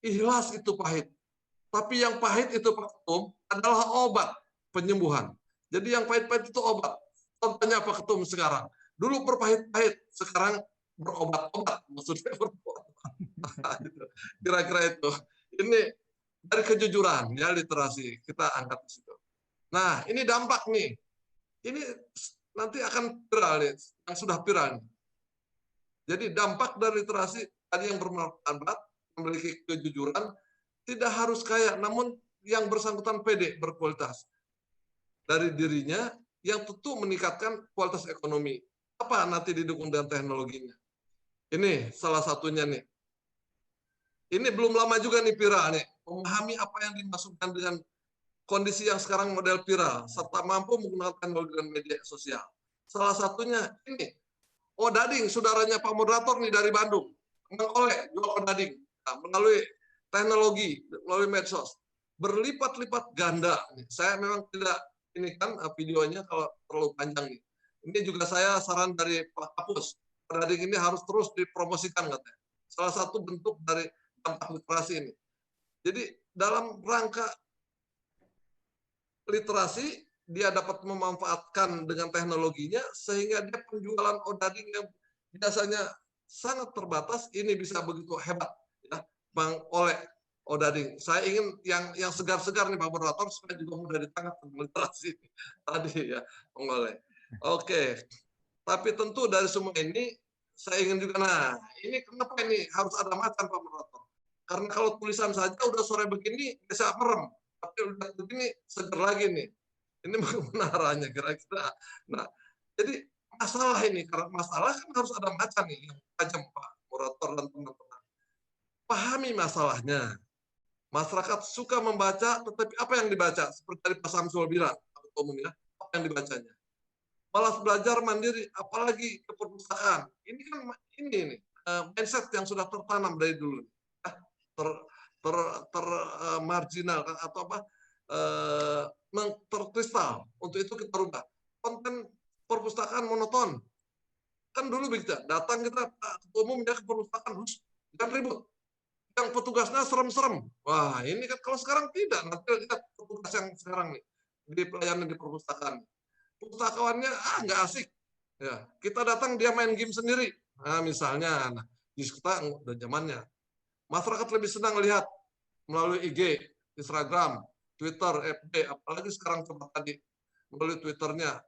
Ikhlas itu pahit. Tapi yang pahit itu Pak Ketum adalah obat penyembuhan. Jadi yang pahit-pahit itu obat. Contohnya Pak Ketum sekarang. Dulu berpahit-pahit, sekarang berobat-obat. Maksudnya berobat. Kira-kira itu. Ini dari kejujuran, ya literasi. Kita angkat di situ. Nah, ini dampak nih. Ini nanti akan viral nih, yang sudah viral. Jadi dampak dari literasi tadi yang bermartabat, memiliki kejujuran, tidak harus kaya, namun yang bersangkutan pede berkualitas dari dirinya yang tentu meningkatkan kualitas ekonomi. Apa nanti didukung dengan teknologinya? Ini salah satunya nih. Ini belum lama juga nih viral nih. Memahami apa yang dimaksudkan dengan kondisi yang sekarang model viral, serta mampu menggunakan teknologi dan media sosial. Salah satunya ini, Odading, saudaranya Pak Moderator nih dari Bandung, mengoleh jual Odading melalui teknologi, melalui medsos, berlipat-lipat ganda. Saya memang tidak ini kan videonya kalau terlalu panjang nih. Ini juga saya saran dari Pak Kapus, Odading ini harus terus dipromosikan katanya. Salah satu bentuk dari dampak literasi ini. Jadi dalam rangka literasi, dia dapat memanfaatkan dengan teknologinya sehingga dia penjualan odading yang biasanya sangat terbatas ini bisa begitu hebat ya mengoleh odading. Saya ingin yang segar-segar nih Pak Moderator supaya juga mudah ditangkap literasi tadi ya mengoleh. Oke. Tapi tentu dari semua ini saya ingin juga ini kenapa ini harus ada macan Pak Moderator? Karena kalau tulisan saja udah sore begini bisa merem. Tapi udah begini seger lagi nih. Ini bagaimana kira-kira. Nah, jadi masalah ini karena masalah kan harus ada macan nih yang tajam Pak Moderator dan teman-teman. Pahami masalahnya. Masyarakat suka membaca, tetapi apa yang dibaca? Seperti tadi Pak Samsul bilang, umumnya, apa yang dibacanya? Malas belajar mandiri, apalagi ke perpustakaan. Ini kan ini mindset yang sudah tertanam dari dulu, marginal atau apa terkristal. Untuk itu kita rubah. Konten perpustakaan monoton. Kan dulu begitu, datang kita umum dia ke perpustakaan, dan ribut. Yang petugasnya serem-serem. Wah, ini kan kalau sekarang tidak. Nanti lihat petugas yang sekarang nih di pelayanan di perpustakaan. Pustakawannya nggak asik. Ya, kita datang dia main game sendiri. Nah, misalnya, di kita udah zamannya. Masyarakat lebih senang lihat melalui IG, Instagram, Twitter, FB, apalagi sekarang coba tadi melalui Twitternya,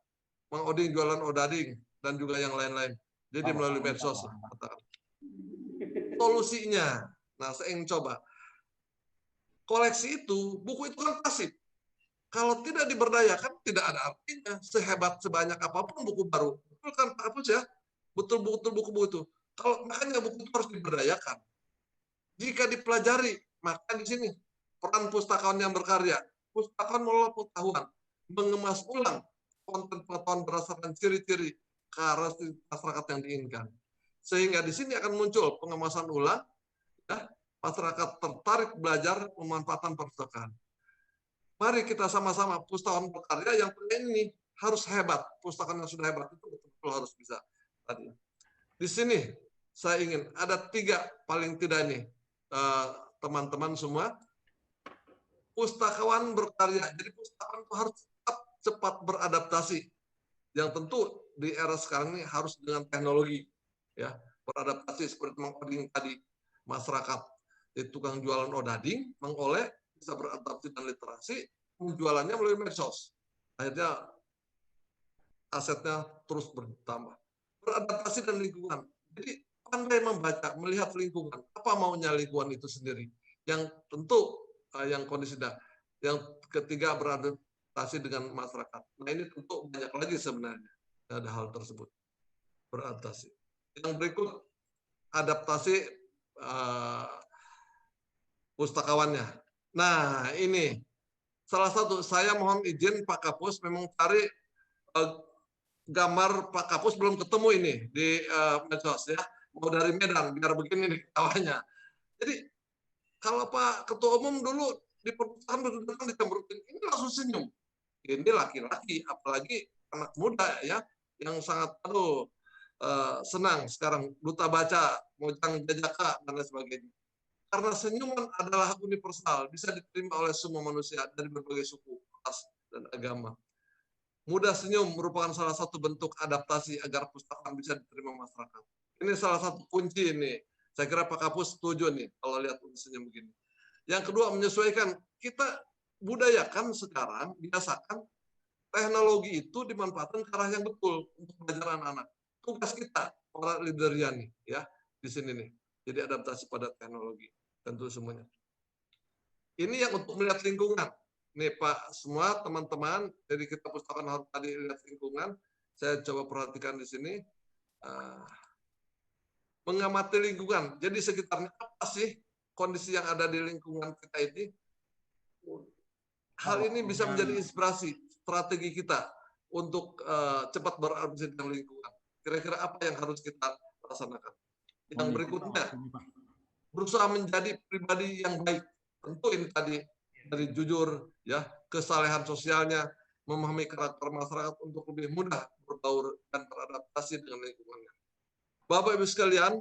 Mang Oding jualan odading dan juga yang lain-lain. Jadi melalui medsos. Solusinya, nah saya ingin coba. Koleksi itu, buku itu kan pasif. Kalau tidak diberdayakan, tidak ada artinya. Sehebat sebanyak apapun buku baru. Betul kan Pak Apus ya? Betul-betul buku itu. Kalau makanya buku itu harus diberdayakan. Jika dipelajari, maka di sini peran pustakawan yang berkarya. Pustakawan mengelola pengetahuan, mengemas ulang konten pengetahuan berdasarkan ciri-ciri karakteristik masyarakat yang diinginkan. Sehingga di sini akan muncul pengemasan ulang, ya, masyarakat tertarik belajar pemanfaatan perpustakaan. Mari kita sama-sama pustakawan berkarya yang ini harus hebat. Pustakaan yang sudah hebat itu betul-betul harus bisa. Tadi. Di sini saya ingin ada 3 paling tidak nih teman-teman semua. Pustakawan berkarya. Jadi pustakawan itu harus cepat beradaptasi. Yang tentu di era sekarang ini harus dengan teknologi. Ya, beradaptasi seperti Mang Oding tadi. Masyarakat di tukang jualan odading, mengoleh, bisa beradaptasi dan literasi, penjualannya melalui medsos. Akhirnya asetnya terus bertambah. Beradaptasi dan lingkungan. Jadi pandai membaca, melihat lingkungan. Apa maunya lingkungan itu sendiri. Yang tentu yang kondisi yang ketiga beradaptasi dengan masyarakat. Nah ini tentu banyak lagi sebenarnya ada hal tersebut. Beradaptasi. Yang berikut adaptasi pustakawannya. Nah ini salah satu, saya mohon izin Pak Kapus memang cari gambar Pak Kapus belum ketemu ini di medsos ya. Mau dari Medan biar begini nih ketawanya. Jadi kalau Pak Ketua Umum dulu di perpustakaan datang dicemberutin, ini langsung senyum. Ini laki-laki, apalagi anak muda ya yang sangat senang sekarang duta baca, Mojang Jajaka dan lain sebagainya. Karena senyuman adalah universal, bisa diterima oleh semua manusia dari berbagai suku, ras, dan agama. Mudah senyum merupakan salah satu bentuk adaptasi agar pustakaan bisa diterima masyarakat. Ini salah satu kunci ini. Saya kira Pak Kapus setuju nih kalau lihat senyum begini. Yang kedua, menyesuaikan. Kita budayakan sekarang, biasakan teknologi itu dimanfaatkan ke arah yang betul untuk belajar anak-anak. Tugas kita, para leadernya nih, ya, di sini nih. Jadi adaptasi pada teknologi, tentu semuanya. Ini yang untuk melihat lingkungan. Nih Pak, semua teman-teman, jadi kita pustakaan harus tadi lihat lingkungan. Saya coba perhatikan di sini. Mengamati lingkungan. Jadi sekitarnya apa sih kondisi yang ada di lingkungan kita ini? Hal ini bisa menjadi inspirasi strategi kita untuk cepat beradaptasi dengan lingkungan. Kira-kira apa yang harus kita laksanakan? Yang berikutnya, berusaha menjadi pribadi yang baik. Tentu ini tadi dari jujur, ya, kesalehan sosialnya, memahami karakter masyarakat untuk lebih mudah berbaur dan beradaptasi dengan lingkungannya. Bapak Ibu sekalian,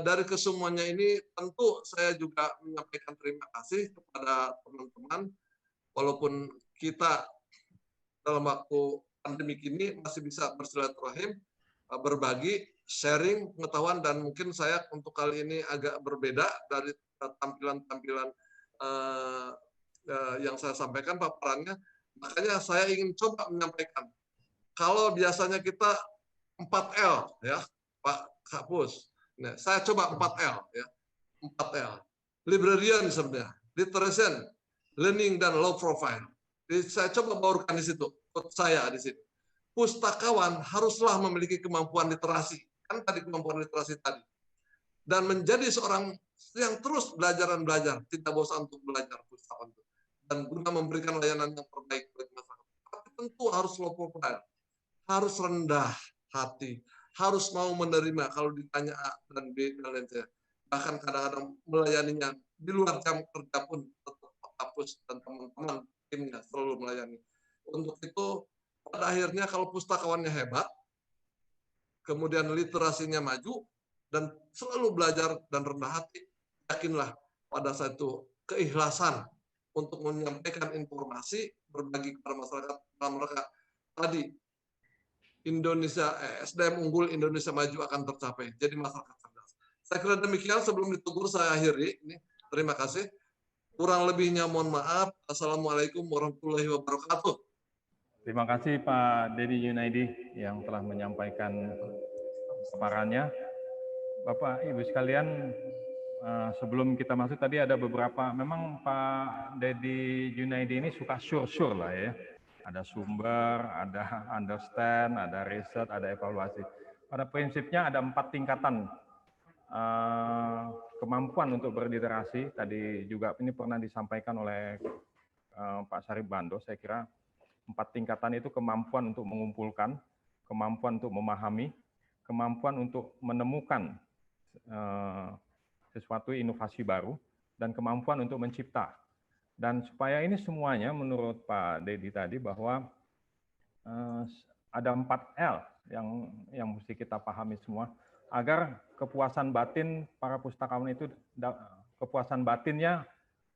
dari kesemuanya ini tentu saya juga menyampaikan terima kasih kepada teman-teman, walaupun kita dalam waktu pandemik ini masih bisa bersilaturahim, berbagi, sharing pengetahuan, dan mungkin saya untuk kali ini agak berbeda dari tampilan-tampilan yang saya sampaikan paparannya. Makanya saya ingin coba menyampaikan. Kalau biasanya kita 4L, ya Pak Kapus. Nah, saya coba 4L, ya. 4L. Librarian sebenarnya, literacy, learning, dan low profile. Jadi saya coba baurkan di situ, saya di sini. Pustakawan haruslah memiliki kemampuan literasi, kan tadi kemampuan literasi tadi, dan menjadi seorang yang terus belajar dan belajar, tidak bosan untuk belajar pustakawan itu, dan guna memberikan layanan yang terbaik bagi masyarakat. Tapi tentu harus low profile, harus rendah hati, harus mau menerima kalau ditanya A dan B dan lain sebagainya. Bahkan kadang-kadang melayaninya di luar jam kerja pun tetap hapus, dan teman-teman timnya selalu melayani. Untuk itu pada akhirnya kalau pustakawannya hebat, kemudian literasinya maju, dan selalu belajar dan rendah hati, yakinlah pada satu keikhlasan untuk menyampaikan informasi, berbagi kepada masyarakat dalam mereka tadi Indonesia, SDM unggul Indonesia maju akan tercapai. Jadi masyarakat cerdas. Saya kira demikian, sebelum ditegur saya akhiri. Ini, terima kasih. Kurang lebihnya mohon maaf. Assalamualaikum warahmatullahi wabarakatuh. Terima kasih Pak Dedi Yunaidi yang telah menyampaikan paparannya. Bapak Ibu sekalian, sebelum kita masuk tadi ada beberapa, memang Pak Dedi Yunaidi ini suka sure lah ya. Ada sumber, ada understand, ada riset, ada evaluasi. Pada prinsipnya ada 4 tingkatan kemampuan untuk berliterasi. Tadi juga ini pernah disampaikan oleh Pak Sarip Bando, saya kira 4 tingkatan itu kemampuan untuk mengumpulkan, kemampuan untuk memahami, kemampuan untuk menemukan sesuatu inovasi baru, dan kemampuan untuk mencipta. Dan supaya ini semuanya menurut Pak Dedi tadi bahwa ada 4L yang mesti kita pahami semua, agar kepuasan batin para pustakawan itu, kepuasan batinnya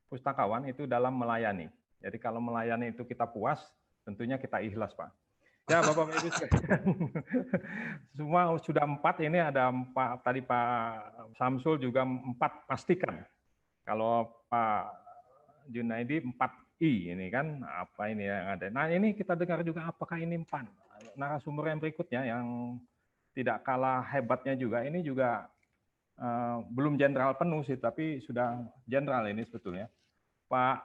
pustakawan itu dalam melayani. Jadi kalau melayani itu kita puas, tentunya kita ikhlas, Pak. Ya, Bapak Ibu sekalian. Semua sudah 4, ini ada 4, tadi Pak Samsul juga 4 pastikan. Kalau Pak Junaidi 4I ini kan, apa ini yang ada. Nah, ini kita dengar juga apakah ini 4. Narasumber yang berikutnya yang tidak kalah hebatnya juga, ini juga belum jenderal penuh sih, tapi sudah jenderal ini sebetulnya. Pak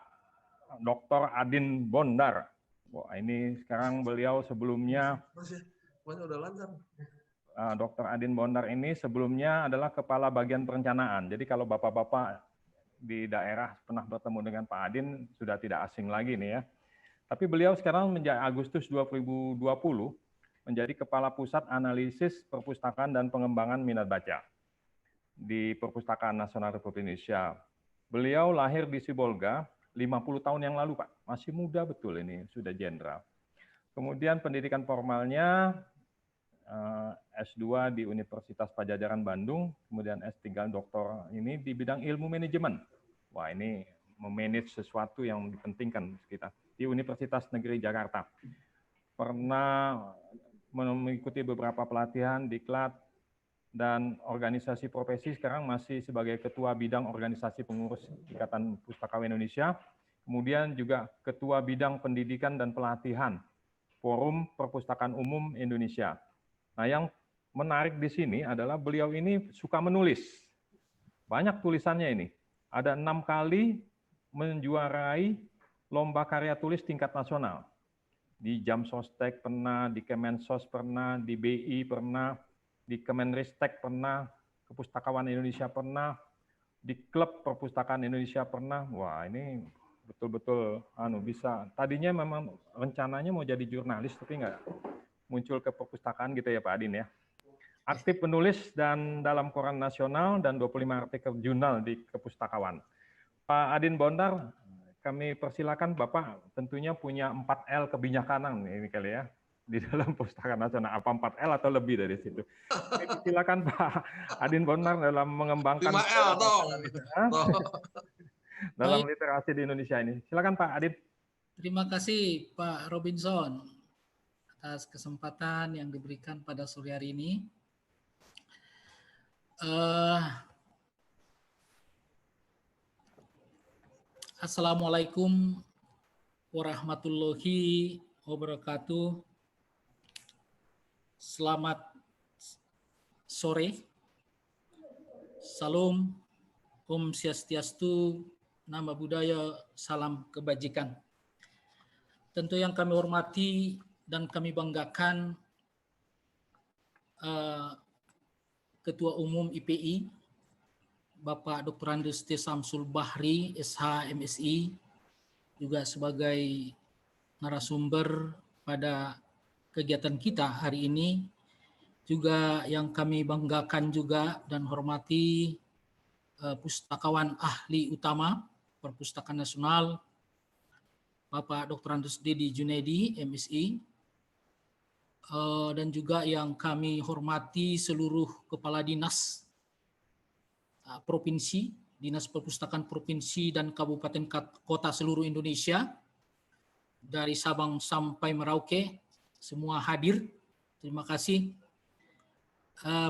Dr. Adin Bondar. Wah, ini sekarang beliau sebelumnya Dr. Adin Bondar ini sebelumnya adalah Kepala Bagian Perencanaan. Jadi kalau Bapak-Bapak di daerah pernah bertemu dengan Pak Adin, sudah tidak asing lagi nih ya. Tapi beliau sekarang menjadi Agustus 2020 menjadi Kepala Pusat Analisis Perpustakaan dan Pengembangan Minat Baca di Perpustakaan Nasional Republik Indonesia. Beliau lahir di Sibolga 50 tahun yang lalu, Pak. Masih muda betul ini, sudah jenderal. Kemudian pendidikan formalnya S2 di Universitas Padjadjaran Bandung, kemudian S3 doktor ini di bidang ilmu manajemen. Wah, ini memanage sesuatu yang dipentingkan kita di Universitas Negeri Jakarta. Pernah mengikuti beberapa pelatihan di KLAT dan organisasi profesi, sekarang masih sebagai Ketua Bidang Organisasi Pengurus Ikatan Pustakawan Indonesia, kemudian juga Ketua Bidang Pendidikan dan Pelatihan Forum Perpustakaan Umum Indonesia. Nah, yang menarik di sini adalah beliau ini suka menulis. Banyak tulisannya ini. Ada 6 kali menjuarai lomba karya tulis tingkat nasional. Di Jamsostek pernah, di Kemensos pernah, di BI pernah, di Kemenristek pernah, Kepustakawan Indonesia pernah, di Klub Perpustakaan Indonesia pernah. Wah, ini betul-betul bisa. Tadinya memang rencananya mau jadi jurnalis, tapi nggak muncul ke perpustakaan gitu ya Pak Adin ya. Aktif penulis dan dalam koran nasional dan 25 artikel jurnal di kepustakawan. Pak Adin Bondar, kami persilakan Bapak tentunya punya 4L kebijaksanaan ini kali ya di dalam perpustakaan nasional. Apa 4L atau lebih dari situ? Silakan Pak Adin Bondar dalam mengembangkan 5L dong. Dalam literasi di Indonesia ini. Silakan Pak Adin. Terima kasih Pak Robinson atas kesempatan yang diberikan pada sore hari ini. Assalamualaikum warahmatullahi wabarakatuh. Selamat sore. Salam, Om Swastiastu, Nama Budaya, Salam Kebajikan. Tentu yang kami hormati dan kami banggakan Ketua Umum IPI, Bapak Dr. Andes T. Samsul Bahri, SH, MSI, juga sebagai narasumber pada kegiatan kita hari ini. Juga yang kami banggakan juga dan hormati pustakawan ahli utama Perpustakaan Nasional, Bapak Dr. Andes Dedi Junedi, MSI, dan juga yang kami hormati seluruh kepala dinas provinsi, dinas perpustakaan provinsi dan kabupaten kota seluruh Indonesia, dari Sabang sampai Merauke, semua hadir. Terima kasih.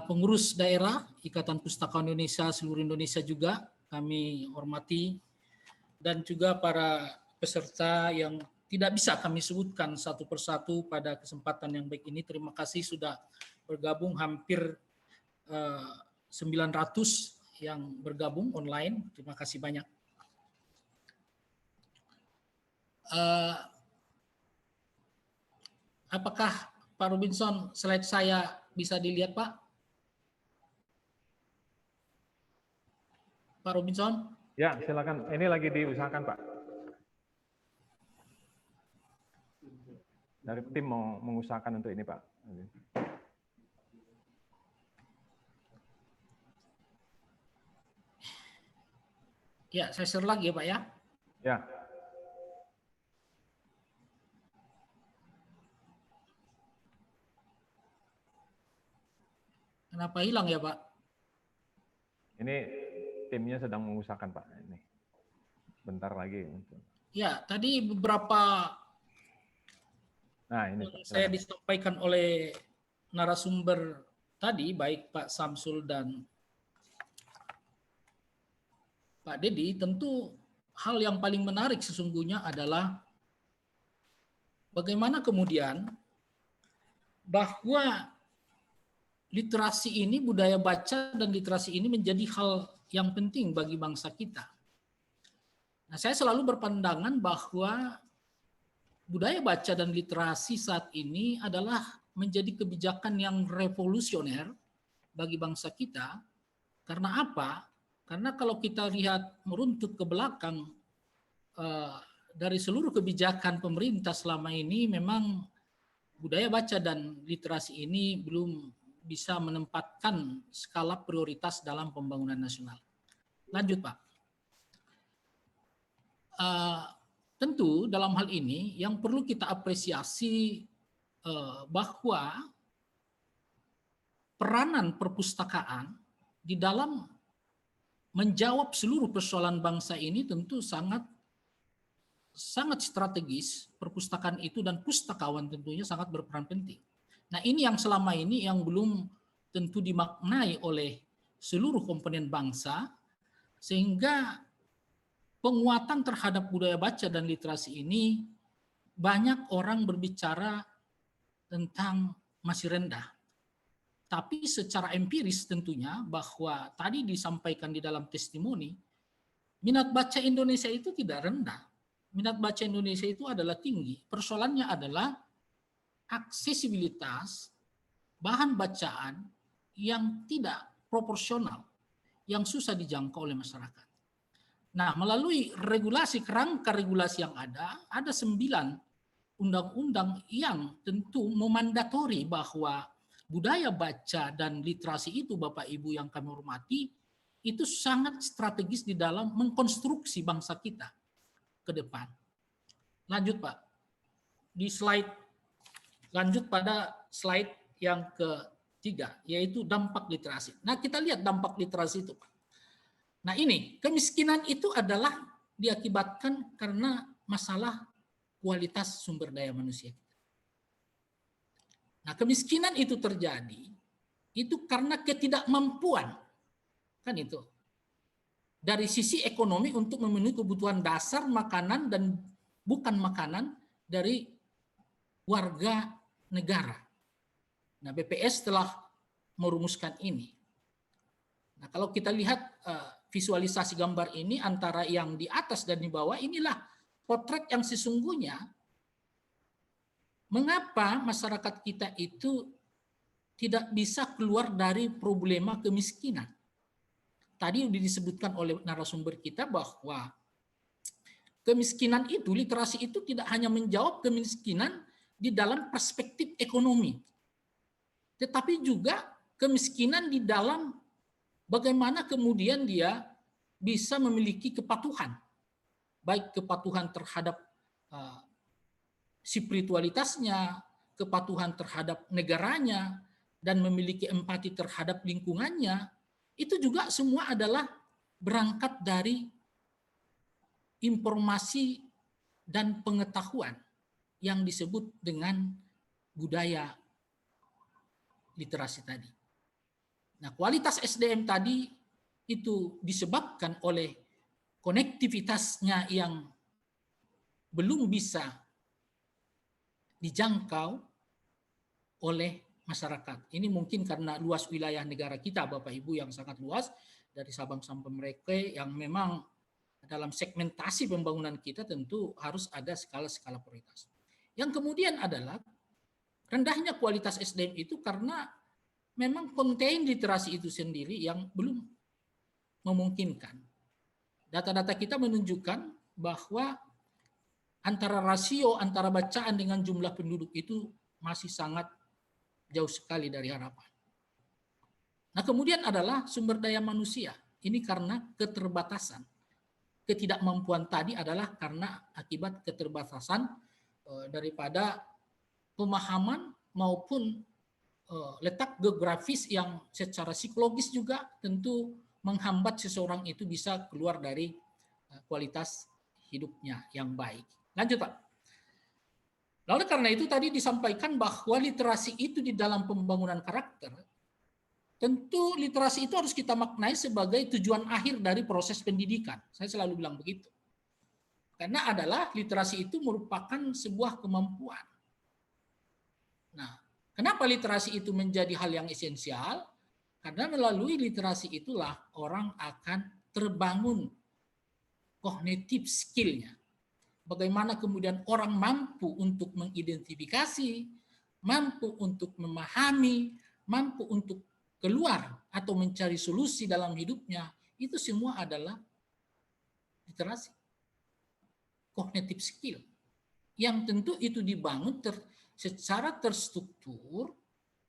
Pengurus daerah Ikatan Pustakawan Indonesia seluruh Indonesia juga kami hormati, dan juga para peserta yang tidak bisa kami sebutkan satu persatu pada kesempatan yang baik ini. Terima kasih sudah bergabung, hampir 900 yang bergabung online. Terima kasih banyak. Apakah Pak Robinson slide saya bisa dilihat Pak? Pak Robinson? Ya, silakan. Ini lagi diusahakan Pak. Dari tim mau mengusahakan untuk ini Pak. Ya, saya share lagi ya Pak ya. Ya. Kenapa hilang ya Pak? Ini timnya sedang mengusahakan Pak. Ini bentar lagi. Ya, tadi beberapa ini saya disampaikan oleh narasumber tadi, baik Pak Samsul dan Pak Dedi, tentu hal yang paling menarik sesungguhnya adalah bagaimana kemudian bahwa literasi ini, budaya baca dan literasi ini menjadi hal yang penting bagi bangsa kita. Nah, saya selalu berpandangan bahwa budaya baca dan literasi saat ini adalah menjadi kebijakan yang revolusioner bagi bangsa kita. Karena apa? Karena kalau kita lihat meruntut ke belakang dari seluruh kebijakan pemerintah selama ini, memang budaya baca dan literasi ini belum bisa menempatkan skala prioritas dalam pembangunan nasional. Lanjut Pak. Tentu dalam hal ini yang perlu kita apresiasi bahwa peranan perpustakaan di dalam menjawab seluruh persoalan bangsa ini tentu sangat strategis. Perpustakaan itu dan pustakawan tentunya sangat berperan penting. Nah, ini yang selama ini yang belum tentu dimaknai oleh seluruh komponen bangsa, sehingga penguatan terhadap budaya baca dan literasi ini banyak orang berbicara tentang masih rendah. Tapi secara empiris tentunya bahwa tadi disampaikan di dalam testimoni, minat baca Indonesia itu tidak rendah. Minat baca Indonesia itu adalah tinggi. Persoalannya adalah aksesibilitas bahan bacaan yang tidak proporsional, yang susah dijangkau oleh masyarakat. Nah, melalui kerangka regulasi yang ada 9 undang-undang yang tentu memandatori bahwa budaya baca dan literasi itu, Bapak Ibu yang kami hormati, itu sangat strategis di dalam mengkonstruksi bangsa kita ke depan. Lanjut, Pak. Lanjut pada slide yang ketiga, yaitu dampak literasi. Nah, kita lihat dampak literasi itu, Pak. Nah, ini kemiskinan itu adalah diakibatkan karena masalah kualitas sumber daya manusia. Nah, kemiskinan itu terjadi itu karena ketidakmampuan, kan itu, dari sisi ekonomi untuk memenuhi kebutuhan dasar makanan dan bukan makanan dari warga negara. Nah, BPS telah merumuskan ini. Nah, kalau kita lihat visualisasi gambar ini antara yang di atas dan di bawah, inilah potret yang sesungguhnya mengapa masyarakat kita itu tidak bisa keluar dari problema kemiskinan. Tadi sudah disebutkan oleh narasumber kita bahwa kemiskinan itu, literasi itu tidak hanya menjawab kemiskinan di dalam perspektif ekonomi, tetapi juga kemiskinan di dalam bagaimana kemudian dia bisa memiliki kepatuhan, baik kepatuhan terhadap spiritualitasnya, kepatuhan terhadap negaranya, dan memiliki empati terhadap lingkungannya. Itu juga semua adalah berangkat dari informasi dan pengetahuan yang disebut dengan budaya literasi tadi. Nah, kualitas SDM tadi itu disebabkan oleh konektivitasnya yang belum bisa dijangkau oleh masyarakat. Ini mungkin karena luas wilayah negara kita, Bapak Ibu, yang sangat luas, dari Sabang sampai Merauke, yang memang dalam segmentasi pembangunan kita tentu harus ada skala-skala prioritas. Yang kemudian adalah rendahnya kualitas SDM itu karena memang konten literasi itu sendiri yang belum memungkinkan. Data-data kita menunjukkan bahwa antara rasio antara bacaan dengan jumlah penduduk itu masih sangat jauh sekali dari harapan. Nah, kemudian adalah sumber daya manusia. Ini karena keterbatasan. Ketidakmampuan tadi adalah karena akibat keterbatasan daripada pemahaman maupun letak geografis yang secara psikologis juga tentu menghambat seseorang itu bisa keluar dari kualitas hidupnya yang baik. Lanjut, Pak. Lalu karena itu tadi disampaikan bahwa literasi itu di dalam pembangunan karakter, tentu literasi itu harus kita maknai sebagai tujuan akhir dari proses pendidikan. Saya selalu bilang begitu. Karena adalah literasi itu merupakan sebuah kemampuan. Nah, kenapa literasi itu menjadi hal yang esensial? Karena melalui literasi itulah orang akan terbangun kognitif skill-nya. Bagaimana kemudian orang mampu untuk mengidentifikasi, mampu untuk memahami, mampu untuk keluar atau mencari solusi dalam hidupnya, itu semua adalah literasi. Kognitif skill. Yang tentu itu dibangun secara terstruktur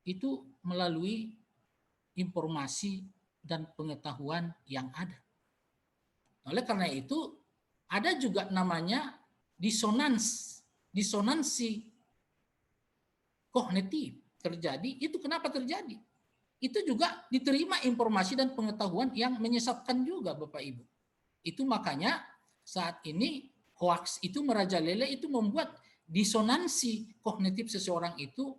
itu melalui informasi dan pengetahuan yang ada. Oleh karena itu ada juga namanya disonansi kognitif terjadi. Itu kenapa terjadi? itu juga diterima informasi dan pengetahuan yang menyesatkan juga Bapak Ibu. Itu makanya saat ini hoax itu merajalela, itu membuat disonansi kognitif seseorang itu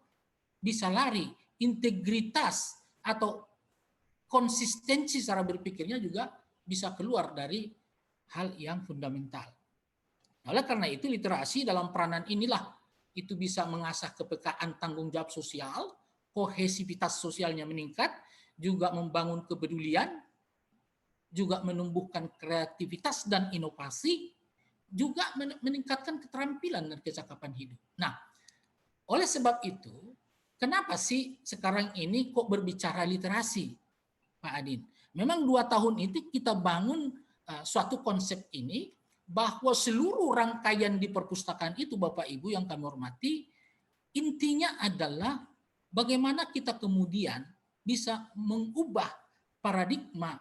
bisa lari, integritas atau konsistensi cara berpikirnya juga bisa keluar dari hal yang fundamental. Oleh karena itu literasi dalam peranan inilah itu bisa mengasah kepekaan tanggung jawab sosial, kohesivitas sosialnya meningkat, juga membangun kepedulian, juga menumbuhkan kreativitas dan inovasi, juga meningkatkan keterampilan dan kecakapan hidup. Nah, oleh sebab itu, kenapa sih sekarang ini kok berbicara literasi, Pak Adin? Memang 2 tahun itu kita bangun suatu konsep ini, bahwa seluruh rangkaian di perpustakaan itu, Bapak Ibu yang kami hormati, intinya adalah bagaimana kita kemudian bisa mengubah paradigma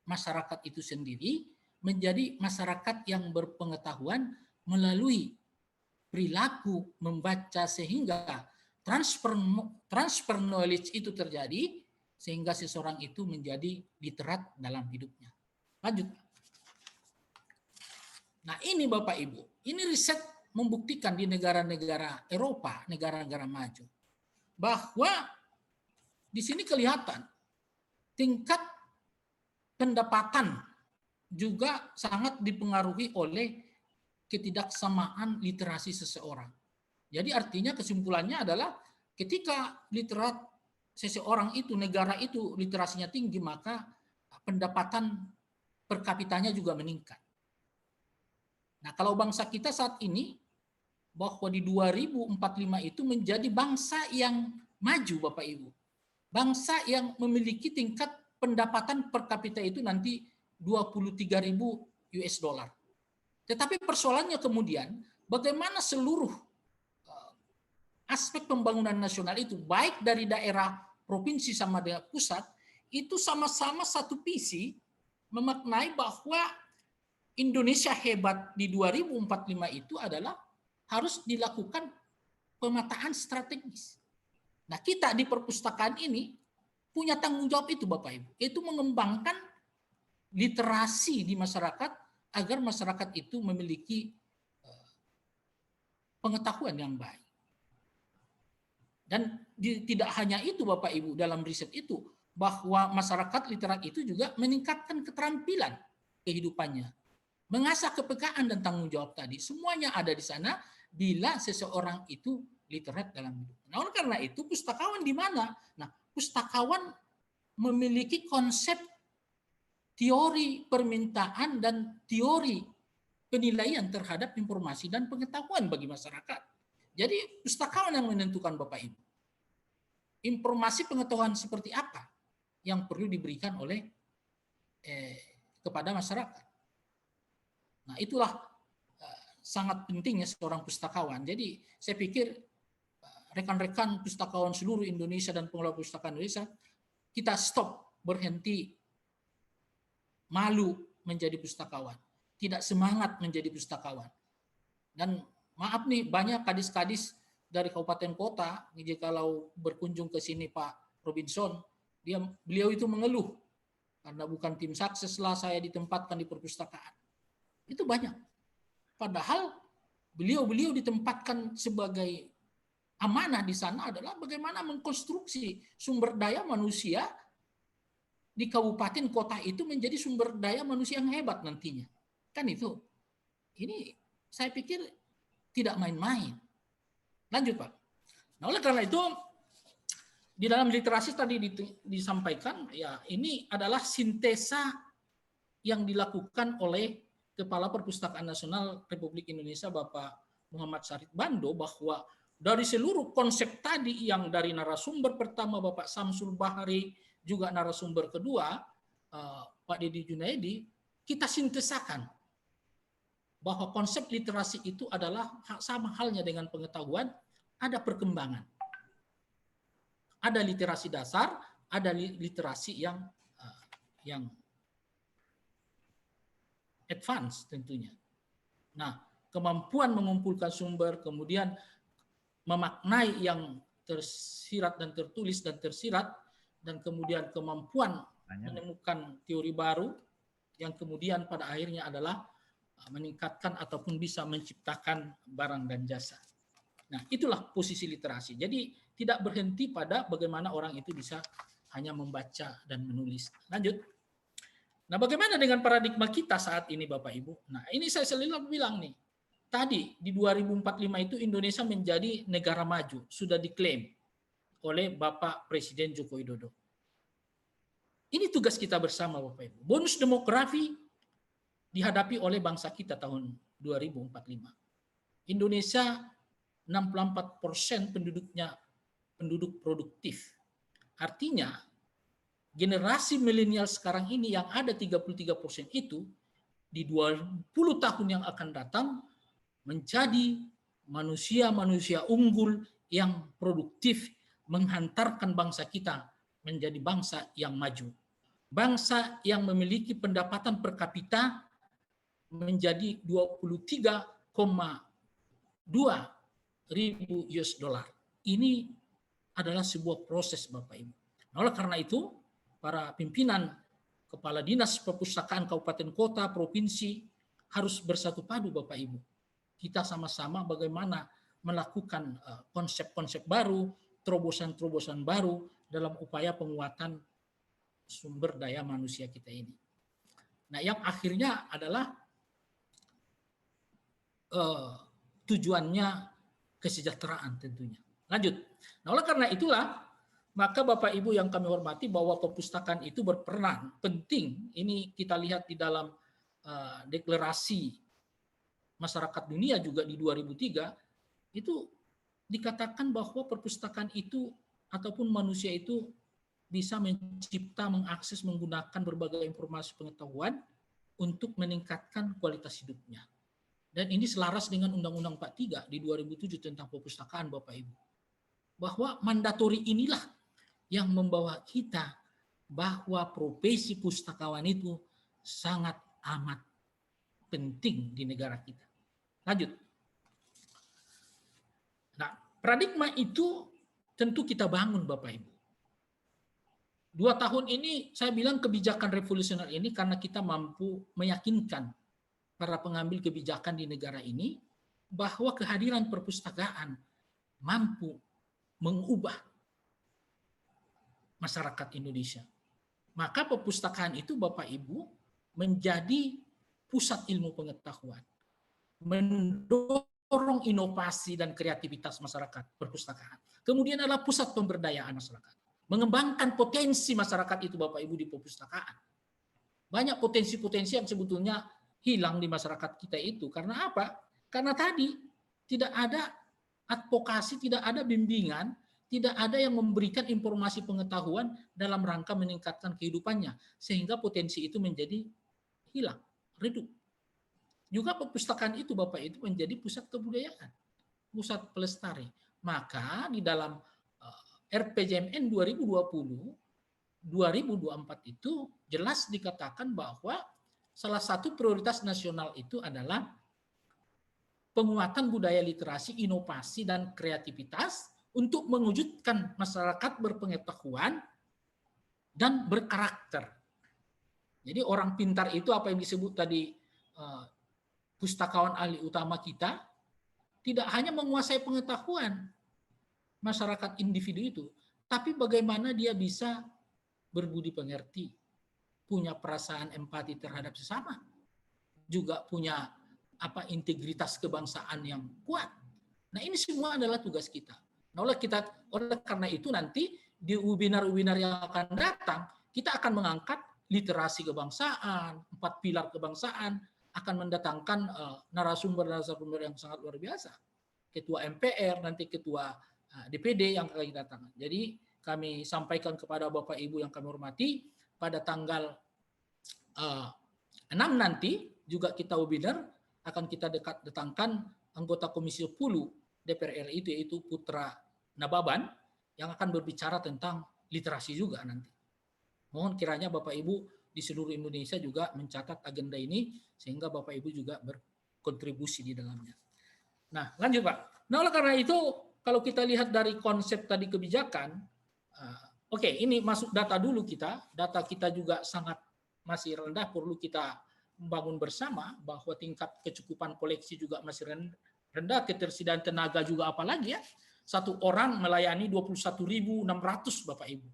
masyarakat itu sendiri menjadi masyarakat yang berpengetahuan melalui perilaku membaca, sehingga transfer knowledge itu terjadi, sehingga seseorang itu menjadi literat dalam hidupnya. Lanjut. Nah ini Bapak Ibu, ini riset membuktikan di negara-negara Eropa, negara-negara maju, bahwa di sini kelihatan tingkat pendapatan juga sangat dipengaruhi oleh ketidaksamaan literasi seseorang. Jadi artinya kesimpulannya adalah ketika literat seseorang itu, negara itu literasinya tinggi, maka pendapatan per kapitanya juga meningkat. Nah, kalau bangsa kita saat ini bahwa di 2045 itu menjadi bangsa yang maju, Bapak Ibu. Bangsa yang memiliki tingkat pendapatan per kapita itu nanti 23.000 US dollar. Tetapi persoalannya kemudian bagaimana seluruh aspek pembangunan nasional itu, baik dari daerah, provinsi sama dengan pusat, itu sama-sama satu visi memaknai bahwa Indonesia hebat di 2045 itu adalah harus dilakukan pemetaan strategis. Nah, kita di perpustakaan ini punya tanggung jawab itu, Bapak Ibu, yaitu mengembangkan literasi di masyarakat agar masyarakat itu memiliki pengetahuan yang baik. Dan tidak hanya itu Bapak Ibu, dalam riset itu bahwa masyarakat literat itu juga meningkatkan keterampilan kehidupannya. Mengasah kepekaan dan tanggung jawab tadi, semuanya ada di sana bila seseorang itu literat dalam hidup. Nah, oleh karena itu pustakawan di mana? Nah, pustakawan memiliki konsep teori permintaan dan teori penilaian terhadap informasi dan pengetahuan bagi masyarakat. Jadi pustakawan yang menentukan Bapak Ibu. Informasi pengetahuan seperti apa yang perlu diberikan oleh kepada masyarakat. Nah, itulah sangat pentingnya seorang pustakawan. Jadi saya pikir rekan-rekan pustakawan seluruh Indonesia dan pengelola perpustakaan Indonesia, kita stop, berhenti malu menjadi pustakawan, tidak semangat menjadi pustakawan. Dan maaf nih, banyak kadis-kadis dari kabupaten kota, kalau berkunjung ke sini Pak Robinson, beliau itu mengeluh karena bukan tim sukses lah saya ditempatkan di perpustakaan. Itu banyak. Padahal beliau ditempatkan sebagai amanah di sana adalah bagaimana mengkonstruksi sumber daya manusia di kabupaten kota itu menjadi sumber daya manusia yang hebat nantinya. Kan itu. Ini saya pikir tidak main-main. Lanjut Pak. Nah, oleh karena itu di dalam literasi tadi disampaikan, ya ini adalah sintesa yang dilakukan oleh Kepala Perpustakaan Nasional Republik Indonesia Bapak Muhammad Syarif Bando, bahwa dari seluruh konsep tadi yang dari narasumber pertama Bapak Samsul Bahari, juga narasumber kedua Pak Dedi Junaidi, kita sintesakan bahwa konsep literasi itu adalah sama halnya dengan pengetahuan, ada perkembangan. Ada literasi dasar, ada literasi yang advance tentunya. Nah, kemampuan mengumpulkan sumber, kemudian memaknai yang tersirat dan tertulis dan tersirat, dan kemudian kemampuan menemukan teori baru yang kemudian pada akhirnya adalah meningkatkan ataupun bisa menciptakan barang dan jasa. Nah, itulah posisi literasi. Jadi tidak berhenti pada bagaimana orang itu bisa hanya membaca dan menulis. Lanjut. Nah, bagaimana dengan paradigma kita saat ini Bapak Ibu? Nah, ini saya selalu bilang nih. Tadi di 2045 itu Indonesia menjadi negara maju, sudah diklaim oleh Bapak Presiden Joko Widodo. Ini tugas kita bersama Bapak Ibu. Bonus demografi dihadapi oleh bangsa kita tahun 2045. Indonesia 64% penduduknya penduduk produktif. Artinya generasi milenial sekarang ini yang ada 33% itu di 20 tahun yang akan datang menjadi manusia-manusia unggul yang produktif, menghantarkan bangsa kita menjadi bangsa yang maju. Bangsa yang memiliki pendapatan per kapita menjadi 23,2 ribu US dollar. Ini adalah sebuah proses Bapak Ibu. Nah, oleh karena itu, para pimpinan kepala dinas perpustakaan kabupaten kota, provinsi harus bersatu padu Bapak Ibu. Kita sama-sama bagaimana melakukan konsep-konsep baru, terobosan-terobosan baru dalam upaya penguatan sumber daya manusia kita ini. Nah, yang akhirnya adalah tujuannya kesejahteraan tentunya. Lanjut. Nah, oleh karena itulah, maka Bapak Ibu yang kami hormati bahwa perpustakaan itu berperan penting. Ini kita lihat di dalam deklarasi masyarakat dunia juga di 2003, itu dikatakan bahwa perpustakaan itu ataupun manusia itu bisa mencipta, mengakses, menggunakan berbagai informasi pengetahuan untuk meningkatkan kualitas hidupnya. Dan ini selaras dengan Undang-Undang 43 di 2007 tentang perpustakaan Bapak Ibu. Bahwa mandatori inilah yang membawa kita bahwa profesi pustakawan itu sangat amat penting di negara kita. Lanjut. Nah, paradigma itu tentu kita bangun Bapak Ibu. 2 tahun ini saya bilang kebijakan revolusioner ini karena kita mampu meyakinkan para pengambil kebijakan di negara ini bahwa kehadiran perpustakaan mampu mengubah masyarakat Indonesia. Maka perpustakaan itu Bapak Ibu menjadi pusat ilmu pengetahuan, mendorong inovasi dan kreativitas masyarakat perpustakaan. Kemudian adalah pusat pemberdayaan masyarakat, mengembangkan potensi masyarakat itu Bapak Ibu di perpustakaan. Banyak potensi-potensi yang sebetulnya hilang di masyarakat kita itu. Karena apa? Karena tadi tidak ada advokasi, tidak ada bimbingan, tidak ada yang memberikan informasi pengetahuan dalam rangka meningkatkan kehidupannya. Sehingga potensi itu menjadi hilang, redup. Juga perpustakaan itu Bapak itu menjadi pusat kebudayaan, pusat pelestari. Maka di dalam RPJMN 2020-2024 itu jelas dikatakan bahwa salah satu prioritas nasional itu adalah penguatan budaya literasi, inovasi, dan kreativitas untuk mewujudkan masyarakat berpengetahuan dan berkarakter. Jadi orang pintar itu apa yang disebut tadi pustakawan ahli utama kita, tidak hanya menguasai pengetahuan masyarakat individu itu, tapi bagaimana dia bisa berbudi pekerti, punya perasaan empati terhadap sesama, juga punya integritas kebangsaan yang kuat. Nah, ini semua adalah tugas kita. Nah, oleh karena itu nanti di webinar-webinar yang akan datang, kita akan mengangkat literasi kebangsaan, 4 pilar kebangsaan, akan mendatangkan narasumber-narasumber yang sangat luar biasa. Ketua MPR, nanti ketua DPD yang akan kita datangkan. Jadi kami sampaikan kepada Bapak Ibu yang kami hormati, pada tanggal 6 nanti juga kita webinar akan kita datangkan anggota Komisi 10 DPR RI itu yaitu Putra Nababan yang akan berbicara tentang literasi juga nanti. Mohon kiranya Bapak Ibu di seluruh Indonesia juga mencatat agenda ini sehingga Bapak Ibu juga berkontribusi di dalamnya. Nah, lanjut Pak. Nah, oleh karena itu kalau kita lihat dari konsep tadi kebijakan, Oke, ini masuk data dulu kita. Data kita juga sangat masih rendah, perlu kita membangun bersama bahwa tingkat kecukupan koleksi juga masih rendah, ketersediaan tenaga juga apalagi ya. Satu orang melayani 21.600 Bapak Ibu.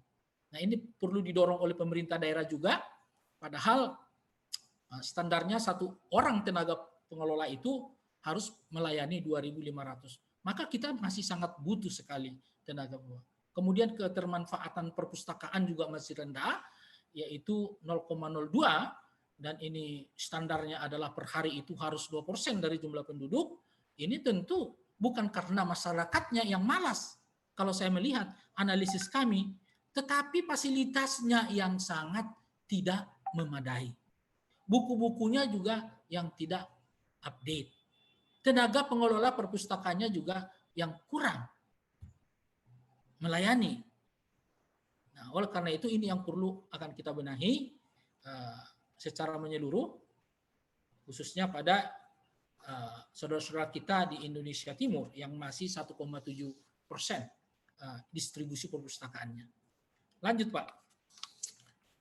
Nah, ini perlu didorong oleh pemerintah daerah juga, padahal standarnya satu orang tenaga pengelola itu harus melayani 2.500. Maka kita masih sangat butuh sekali tenaga pengelola. Kemudian ketermanfaatan perpustakaan juga masih rendah, yaitu 0,02, dan ini standarnya adalah per hari itu harus 2% dari jumlah penduduk. Ini tentu bukan karena masyarakatnya yang malas, kalau saya melihat analisis kami, tetapi fasilitasnya yang sangat tidak memadai. Buku-bukunya juga yang tidak update. Tenaga pengelola perpustakaannya juga yang kurang melayani. Nah, oleh karena itu ini yang perlu akan kita benahi secara menyeluruh, khususnya pada saudara-saudara kita di Indonesia Timur yang masih 1,7% distribusi perpustakaannya. Lanjut Pak.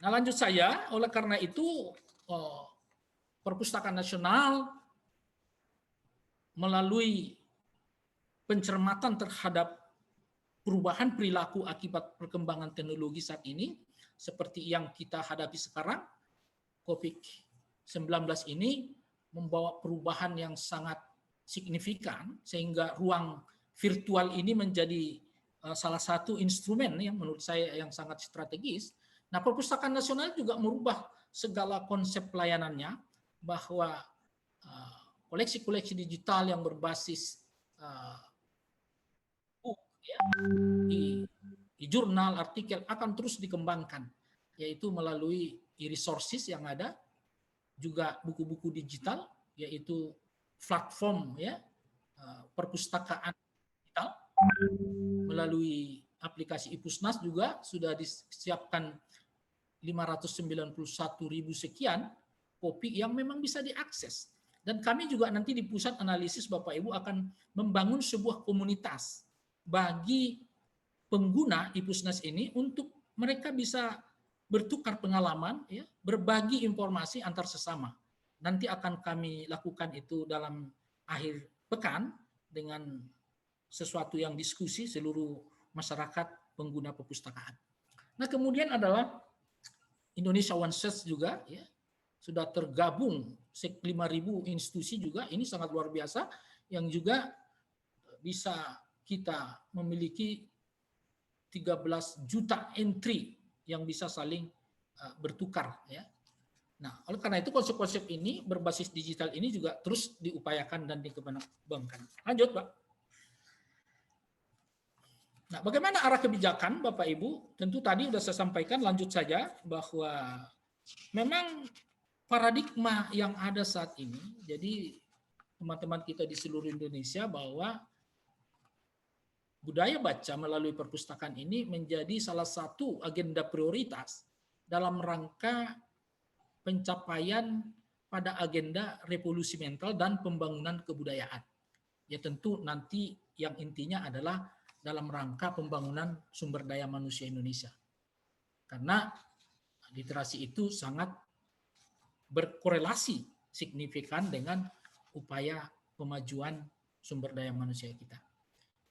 Nah lanjut saya, oleh karena itu Perpustakaan Nasional melalui pencermatan terhadap perubahan perilaku akibat perkembangan teknologi saat ini, seperti yang kita hadapi sekarang, COVID-19 ini membawa perubahan yang sangat signifikan, sehingga ruang virtual ini menjadi salah satu instrumen yang menurut saya yang sangat strategis. Nah, Perpustakaan Nasional juga merubah segala konsep pelayanannya, bahwa koleksi-koleksi digital yang berbasis di jurnal, artikel akan terus dikembangkan, yaitu melalui e-resources yang ada, juga buku-buku digital, yaitu platform ya perpustakaan digital, melalui aplikasi iPusnas juga sudah disiapkan 591.000 sekian kopi yang memang bisa diakses. Dan kami juga nanti di pusat analisis Bapak Ibu akan membangun sebuah komunitas bagi pengguna iPusnas ini untuk mereka bisa bertukar pengalaman, ya, berbagi informasi antar sesama. Nanti akan kami lakukan itu dalam akhir pekan dengan sesuatu yang diskusi seluruh masyarakat pengguna perpustakaan. Nah kemudian adalah Indonesia One Search juga, ya, sudah tergabung 5.000 institusi juga, ini sangat luar biasa, yang juga bisa kita memiliki 13 juta entry yang bisa saling bertukar. Ya. Nah, oleh karena itu konsep-konsep ini berbasis digital ini juga terus diupayakan dan dikembangkan. Lanjut, Pak. Nah, bagaimana arah kebijakan, Bapak Ibu? Tentu tadi sudah saya sampaikan, lanjut saja, bahwa memang paradigma yang ada saat ini, jadi teman-teman kita di seluruh Indonesia, bahwa budaya baca melalui perpustakaan ini menjadi salah satu agenda prioritas dalam rangka pencapaian pada agenda revolusi mental dan pembangunan kebudayaan. Ya tentu nanti yang intinya adalah dalam rangka pembangunan sumber daya manusia Indonesia. Karena literasi itu sangat berkorelasi signifikan dengan upaya pemajuan sumber daya manusia kita.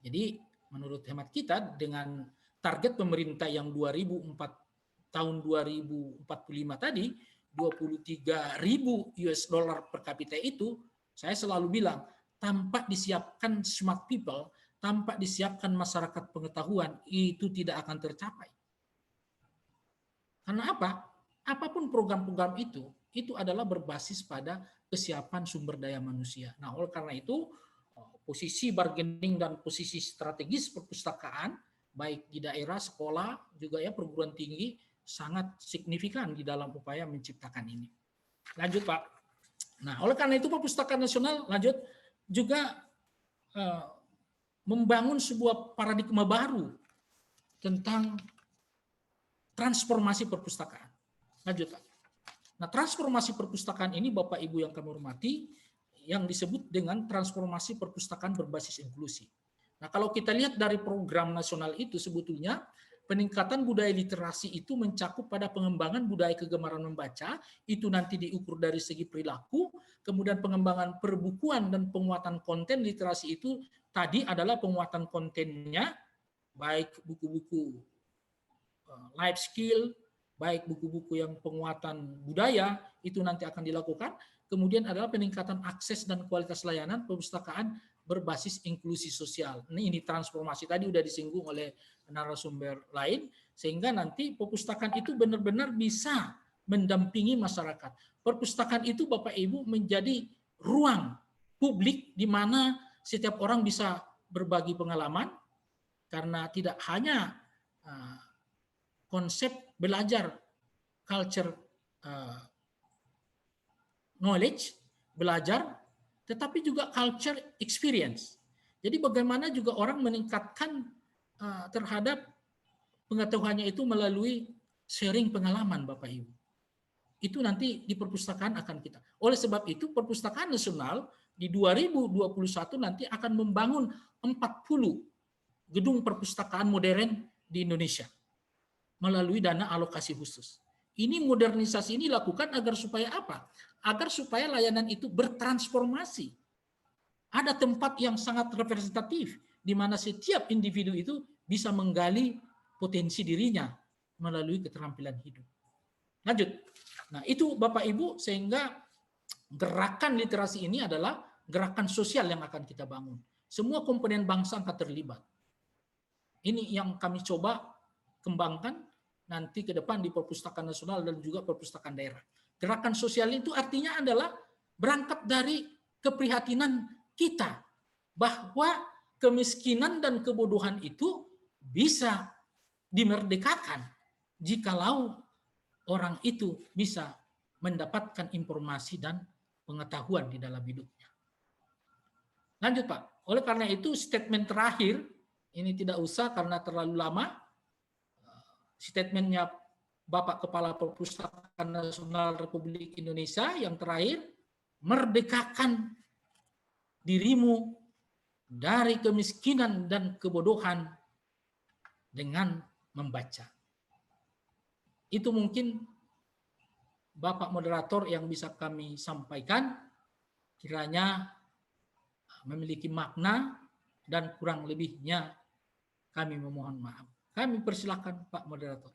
Jadi menurut hemat kita dengan target pemerintah yang 2004 tahun 2045 tadi 23.000 US dollar per kapita itu, saya selalu bilang tanpa disiapkan smart people, tanpa disiapkan masyarakat pengetahuan, itu tidak akan tercapai. Karena apa? Apapun program-program itu adalah berbasis pada kesiapan sumber daya manusia. Nah, oleh karena itu, posisi bargaining dan posisi strategis perpustakaan, baik di daerah, sekolah, juga ya perguruan tinggi, sangat signifikan di dalam upaya menciptakan ini. Lanjut, Pak. Nah, oleh karena itu Perpustakaan Nasional lanjut juga membangun sebuah paradigma baru tentang transformasi perpustakaan. Lanjut, Pak. Nah, transformasi perpustakaan ini Bapak Ibu yang kami hormati, yang disebut dengan transformasi perpustakaan berbasis inklusi. Nah, kalau kita lihat dari program nasional itu sebetulnya peningkatan budaya literasi itu mencakup pada pengembangan budaya kegemaran membaca, itu nanti diukur dari segi perilaku, kemudian pengembangan perbukuan dan penguatan konten literasi itu tadi adalah penguatan kontennya, baik buku-buku life skill, baik buku-buku yang penguatan budaya, itu nanti akan dilakukan. Kemudian adalah peningkatan akses dan kualitas layanan perpustakaan berbasis inklusi sosial. Ini transformasi tadi sudah disinggung oleh narasumber lain, sehingga nanti perpustakaan itu benar-benar bisa mendampingi masyarakat. Perpustakaan itu Bapak Ibu menjadi ruang publik di mana setiap orang bisa berbagi pengalaman, karena tidak hanya konsep belajar culture knowledge, belajar, tetapi juga culture experience. Jadi bagaimana juga orang meningkatkan terhadap pengetahuannya itu melalui sharing pengalaman Bapak Ibu. Itu nanti di perpustakaan akan kita. Oleh sebab itu Perpustakaan Nasional di 2021 nanti akan membangun 40 gedung perpustakaan modern di Indonesia melalui dana alokasi khusus. Ini modernisasi ini dilakukan agar supaya apa? Agar supaya layanan itu bertransformasi. Ada tempat yang sangat representatif di mana setiap individu itu bisa menggali potensi dirinya melalui keterampilan hidup. Lanjut. Nah, itu Bapak Ibu, sehingga gerakan literasi ini adalah gerakan sosial yang akan kita bangun. Semua komponen bangsa akan terlibat. Ini yang kami coba kembangkan nanti ke depan di Perpustakaan Nasional dan juga Perpustakaan Daerah. Gerakan sosial itu artinya adalah berangkat dari keprihatinan kita bahwa kemiskinan dan kebodohan itu bisa dimerdekakan jikalau orang itu bisa mendapatkan informasi dan pengetahuan di dalam hidupnya. Lanjut Pak. Oleh karena itu statement terakhir, ini tidak usah karena terlalu lama, statementnya Bapak Kepala Perpustakaan Nasional Republik Indonesia yang terakhir, merdekakan dirimu dari kemiskinan dan kebodohan dengan membaca. Itu mungkin Bapak Moderator yang bisa kami sampaikan, kiranya memiliki makna dan kurang lebihnya kami memohon maaf. Kami persilakan Pak Moderator.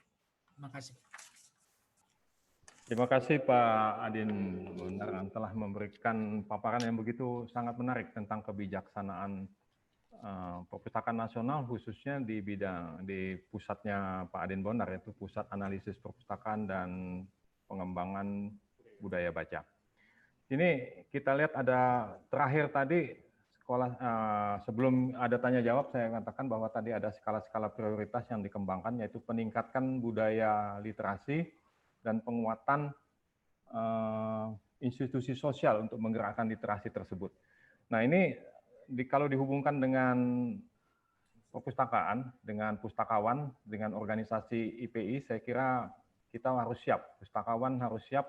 Terima kasih. Terima kasih Pak Adin Bonar yang telah memberikan paparan yang begitu sangat menarik tentang kebijaksanaan Perpustakaan Nasional, khususnya di bidang di pusatnya Pak Adin Bonar, yaitu Pusat Analisis Perpustakaan dan Pengembangan Budaya Baca. Ini kita lihat ada terakhir tadi sekolah, sebelum ada tanya jawab saya katakan bahwa tadi ada skala-skala prioritas yang dikembangkan, yaitu peningkatkan budaya literasi dan penguatan institusi sosial untuk menggerakkan literasi tersebut. Nah ini kalau dihubungkan dengan perpustakaan, dengan pustakawan, dengan organisasi IPI, saya kira kita harus siap, pustakawan harus siap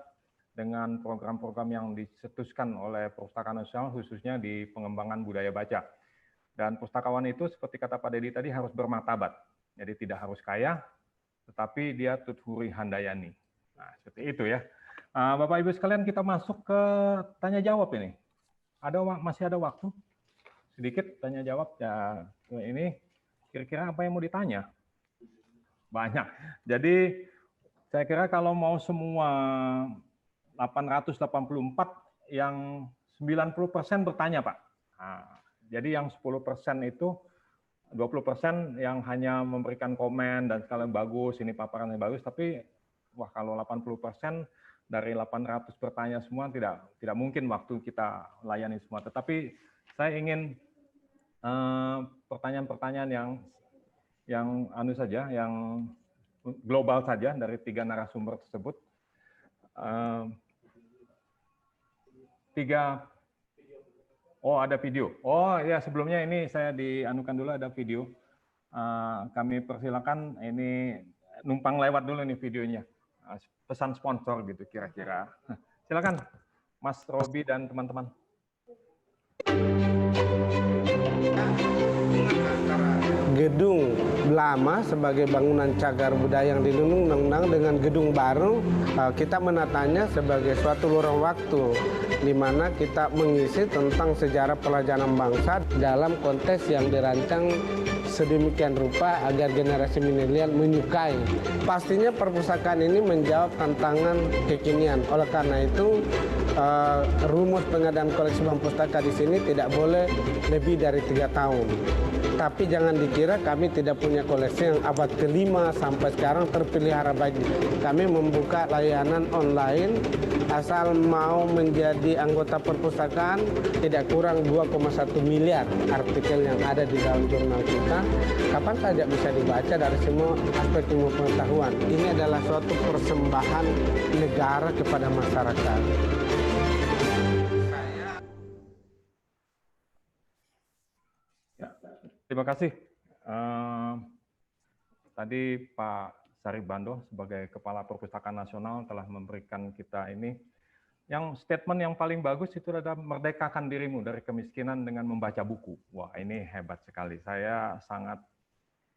dengan program-program yang dicetuskan oleh Perpustakaan Nasional, khususnya di pengembangan budaya baca. Dan pustakawan itu seperti kata Pak Dedi tadi harus bermartabat, jadi tidak harus kaya, tetapi dia tuthuri handayani. Nah, seperti itu ya. Bapak Ibu sekalian, kita masuk ke tanya jawab ini. Masih ada waktu sedikit tanya jawab ya. Ini kira-kira apa yang mau ditanya? Banyak. Jadi saya kira kalau mau semua 884 yang 90% bertanya Pak. Nah, jadi yang 10% itu 20% yang hanya memberikan komen dan sekalian bagus, ini paparannya bagus, tapi wah kalau 80% dari 800 bertanya semua tidak mungkin waktu kita layani semua. Tetapi saya ingin pertanyaan-pertanyaan yang anu saja, yang global saja dari 3 narasumber tersebut. 3. Oh, ada video. Oh ya, sebelumnya ini saya dianukan dulu ada video. Kami persilakan, ini numpang lewat dulu nih videonya. Pesan sponsor gitu kira-kira. Silakan Mas Robi dan teman-teman. Gedung lama sebagai bangunan cagar budaya yang dilindungi undang-undang dengan gedung baru, kita menatanya sebagai suatu lorong waktu di mana kita mengisi tentang sejarah pelajaran bangsa dalam konteks yang dirancang sedemikian rupa agar generasi milenial menyukai. Pastinya perpustakaan ini menjawab tantangan kekinian. Oleh karena itu, rumus pengadaan koleksi bahan pustaka di sini tidak boleh lebih dari 3 tahun. Tapi jangan dikira kami tidak punya koleksi yang abad ke-5 sampai sekarang terpelihara baik. Kami membuka layanan online, asal mau menjadi anggota perpustakaan tidak kurang 2,1 miliar artikel yang ada di dalam jurnal kita. Kapan saja bisa dibaca dari semua aspek ilmu pengetahuan. Ini adalah suatu persembahan negara kepada masyarakat. Terima kasih. Tadi Pak Saribando sebagai Kepala Perpustakaan Nasional telah memberikan kita ini. Yang statement yang paling bagus itu adalah merdekakan dirimu dari kemiskinan dengan membaca buku. Wah, ini hebat sekali. Saya sangat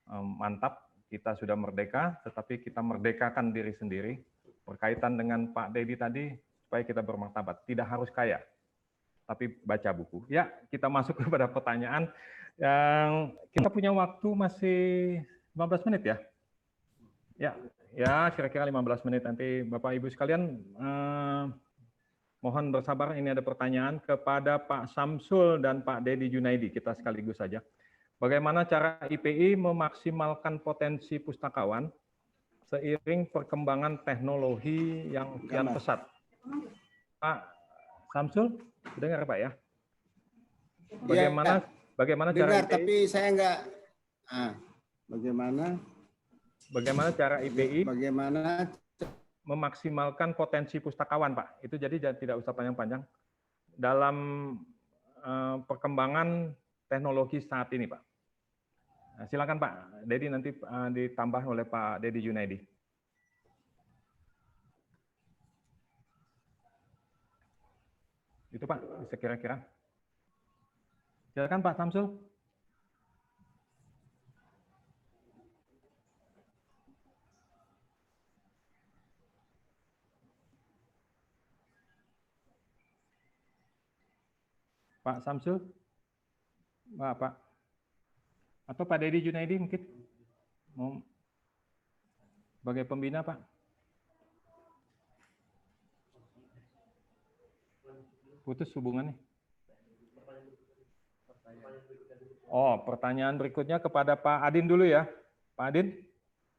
mantap. Kita sudah merdeka, tetapi kita merdekakan diri sendiri. Berkaitan dengan Pak Dedi tadi, supaya kita bermartabat. Tidak harus kaya, tapi baca buku. Ya, kita masuk kepada pertanyaan. Yang kita punya waktu masih 15 menit ya? Ya, kira-kira 15 menit nanti Bapak Ibu sekalian mohon bersabar, ini ada pertanyaan kepada Pak Samsul dan Pak Dedi Junaidi, kita sekaligus saja. Bagaimana cara IPI memaksimalkan potensi pustakawan seiring perkembangan teknologi yang kian pesat? Pak Samsul, dengar Pak ya? Bagaimana cara dengar, IPI, tapi saya enggak. Bagaimana cara IPI memaksimalkan potensi pustakawan, Pak? Itu jadi tidak usah panjang-panjang. Dalam perkembangan teknologi saat ini, Pak. Nah, silakan Pak Dedi, nanti ditambah oleh Pak Dedi Junaidi. Itu Pak, sekira-kira. Silakan Pak Samsul. Pak Samsul? Pak. Atau Pak Dedi Junaidi mungkin mau sebagai pembina, Pak. Putus hubungannya. Oh, pertanyaan berikutnya kepada Pak Adin dulu ya. Pak Adin?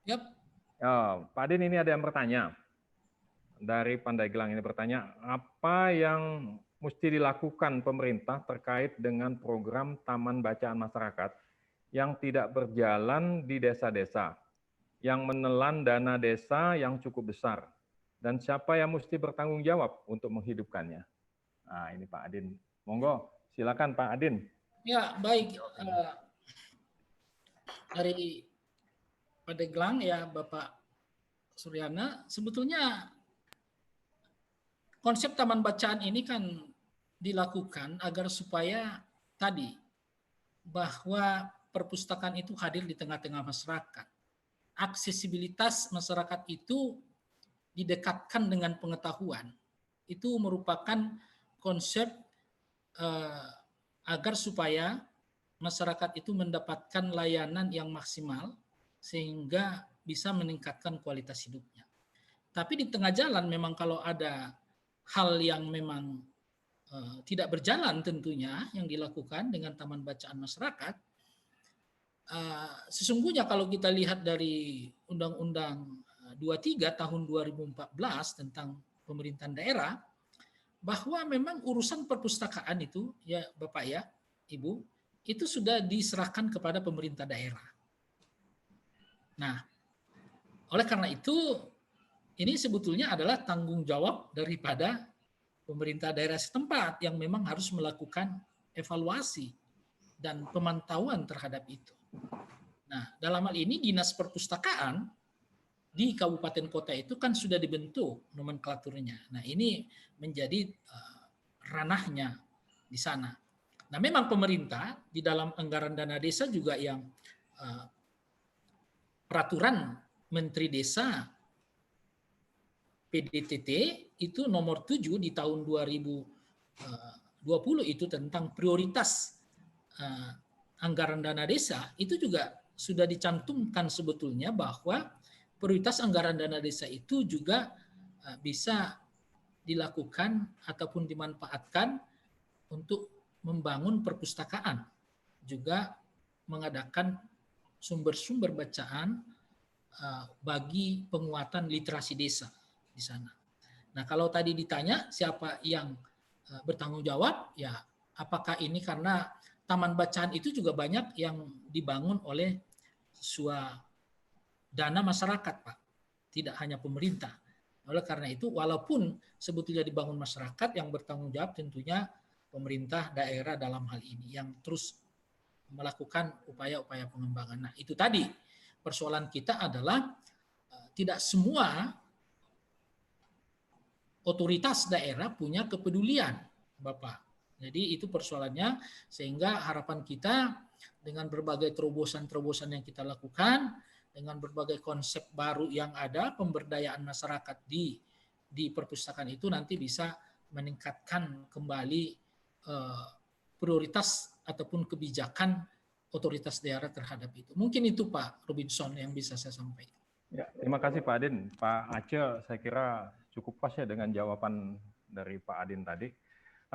Yap. Oh, Pak Adin, ini ada yang bertanya. Dari Pandeglang ini bertanya, apa yang mesti dilakukan pemerintah terkait dengan program Taman Bacaan Masyarakat yang tidak berjalan di desa-desa, yang menelan dana desa yang cukup besar, dan siapa yang mesti bertanggung jawab untuk menghidupkannya? Nah, ini Pak Adin. Monggo, silakan Pak Adin. Ya, baik. Dari Pandeglang ya Bapak Suryana, sebetulnya konsep taman bacaan ini kan dilakukan agar supaya tadi bahwa perpustakaan itu hadir di tengah-tengah masyarakat. Aksesibilitas masyarakat itu didekatkan dengan pengetahuan. Itu merupakan konsep agar supaya masyarakat itu mendapatkan layanan yang maksimal sehingga bisa meningkatkan kualitas hidupnya. Tapi di tengah jalan memang kalau ada hal yang memang tidak berjalan tentunya yang dilakukan dengan Taman Bacaan Masyarakat, sesungguhnya kalau kita lihat dari Undang-Undang 23 tahun 2014 tentang pemerintahan daerah, bahwa memang urusan perpustakaan itu ya Bapak ya, Ibu, itu sudah diserahkan kepada pemerintah daerah. Nah, oleh karena itu ini sebetulnya adalah tanggung jawab daripada pemerintah daerah setempat yang memang harus melakukan evaluasi dan pemantauan terhadap itu. Nah, dalam hal ini Dinas Perpustakaan di kabupaten kota itu kan sudah dibentuk nomenklaturnya. Nah, ini menjadi ranahnya di sana. Nah, memang pemerintah di dalam anggaran dana desa juga yang peraturan Menteri Desa PDTT itu nomor 7 di tahun 2020 itu tentang prioritas anggaran dana desa, itu juga sudah dicantumkan sebetulnya bahwa prioritas anggaran dana desa itu juga bisa dilakukan ataupun dimanfaatkan untuk membangun perpustakaan, juga mengadakan sumber-sumber bacaan bagi penguatan literasi desa di sana. Nah, kalau tadi ditanya siapa yang bertanggung jawab, ya apakah ini karena taman bacaan itu juga banyak yang dibangun oleh dana masyarakat, Pak. Tidak hanya pemerintah. Oleh karena itu, walaupun sebetulnya dibangun masyarakat, yang bertanggung jawab tentunya pemerintah daerah dalam hal ini yang terus melakukan upaya-upaya pengembangan. Nah, itu tadi persoalan kita adalah tidak semua otoritas daerah punya kepedulian, Bapak. Jadi itu persoalannya, sehingga harapan kita dengan berbagai terobosan-terobosan yang kita lakukan, dengan berbagai konsep baru yang ada, pemberdayaan masyarakat di perpustakaan itu nanti bisa meningkatkan kembali prioritas ataupun kebijakan otoritas daerah terhadap itu. Mungkin itu Pak Robinson yang bisa saya sampaikan. Ya, terima kasih Pak Adin. Pak Aceh saya kira cukup pas ya dengan jawaban dari Pak Adin tadi.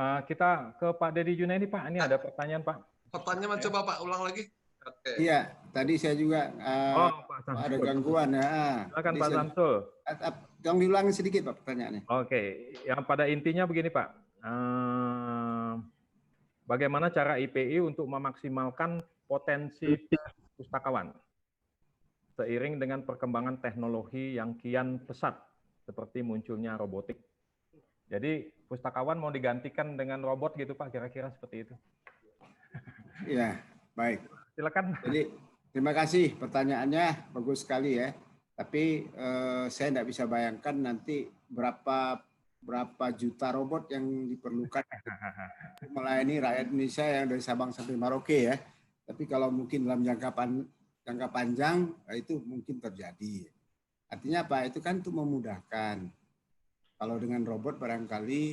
Kita ke Pak Dedi Junaidi, Pak. Ini ada pertanyaan, Pak. Pertanyaan coba Pak ulang lagi. Oke. Iya, tadi saya juga Pak Samsul. ada gangguan ya. Silakan Pak Samsul. Tolong diulangi sedikit Pak pertanyaannya. Oke, yang pada intinya begini Pak. Bagaimana cara IPI untuk memaksimalkan potensi pustakawan seiring dengan perkembangan teknologi yang kian pesat seperti munculnya robotik. Jadi pustakawan mau digantikan dengan robot gitu Pak, kira-kira seperti itu. Iya, baik. Silakan. Jadi terima kasih pertanyaannya, bagus sekali ya. Tapi saya tidak bisa bayangkan nanti berapa juta robot yang diperlukan melayani rakyat Indonesia yang dari Sabang sampai Merauke ya. Tapi kalau mungkin dalam jangka panjang itu mungkin terjadi. Artinya apa? Itu kan untuk memudahkan. Kalau dengan robot barangkali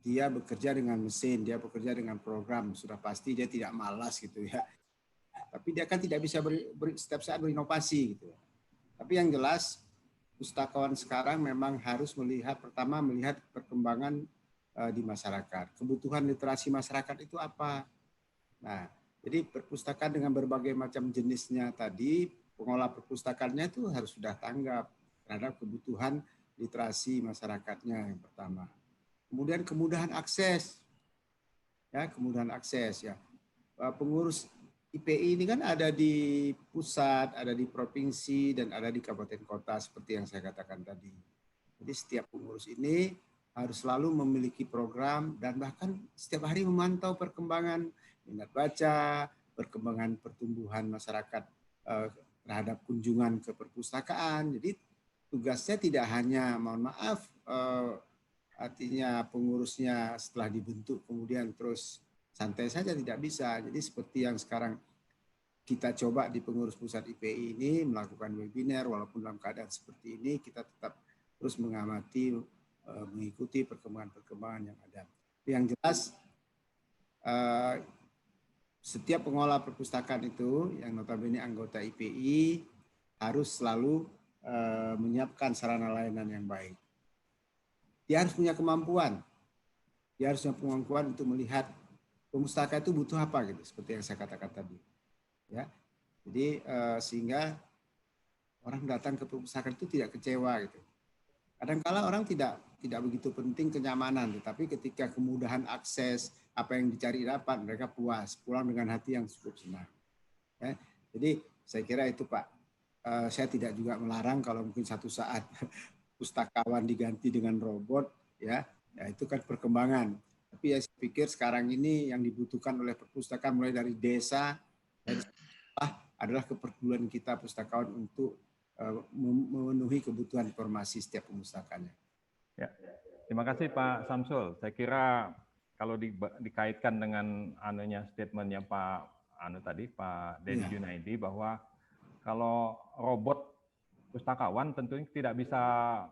dia bekerja dengan mesin, dia bekerja dengan program, sudah pasti dia tidak malas gitu ya. Tapi dia kan tidak bisa setiap saat berinovasi gitu. Tapi yang jelas pustakawan sekarang memang harus melihat perkembangan di masyarakat. Kebutuhan literasi masyarakat itu apa? Nah, jadi perpustakaan dengan berbagai macam jenisnya tadi, pengelola perpustakaannya itu harus sudah tanggap terhadap kebutuhan literasi masyarakatnya yang pertama. Kemudian kemudahan akses. Ya, kemudahan akses ya. Pengurus IPI ini kan ada di pusat, ada di provinsi dan ada di kabupaten kota seperti yang saya katakan tadi. Jadi setiap pengurus ini harus selalu memiliki program dan bahkan setiap hari memantau perkembangan minat baca, perkembangan pertumbuhan masyarakat terhadap kunjungan ke perpustakaan. Jadi tugasnya tidak hanya, mohon maaf, artinya pengurusnya setelah dibentuk kemudian terus santai saja, tidak bisa. Jadi seperti yang sekarang kita coba di pengurus pusat IPI ini melakukan webinar, walaupun dalam keadaan seperti ini kita tetap terus mengamati, mengikuti perkembangan-perkembangan yang ada. Yang jelas setiap pengelola perpustakaan itu yang notabene anggota IPI harus selalu menyiapkan sarana layanan yang baik. Dia harus punya kemampuan. Dia harus punya kemampuan untuk melihat perpustakaan itu butuh apa gitu, seperti yang saya katakan tadi. Ya. Jadi sehingga orang datang ke perpustakaan itu tidak kecewa gitu. Kadang-kala orang tidak begitu penting kenyamanan, tetapi ketika kemudahan akses, apa yang dicari dapat, mereka puas, pulang dengan hati yang cukup senang. Ya. Jadi saya kira itu Pak. Saya tidak juga melarang kalau mungkin satu saat pustakawan diganti dengan robot, ya itu kan perkembangan. Tapi ya saya pikir sekarang ini yang dibutuhkan oleh perpustakaan mulai dari desa adalah kepedulian kita pustakawan untuk memenuhi kebutuhan informasi setiap perpustakaannya. Ya, terima kasih Pak Samsul. Saya kira kalau dikaitkan dengan statementnya Pak Dedi Junaidi bahwa kalau robot pustakawan tentunya tidak bisa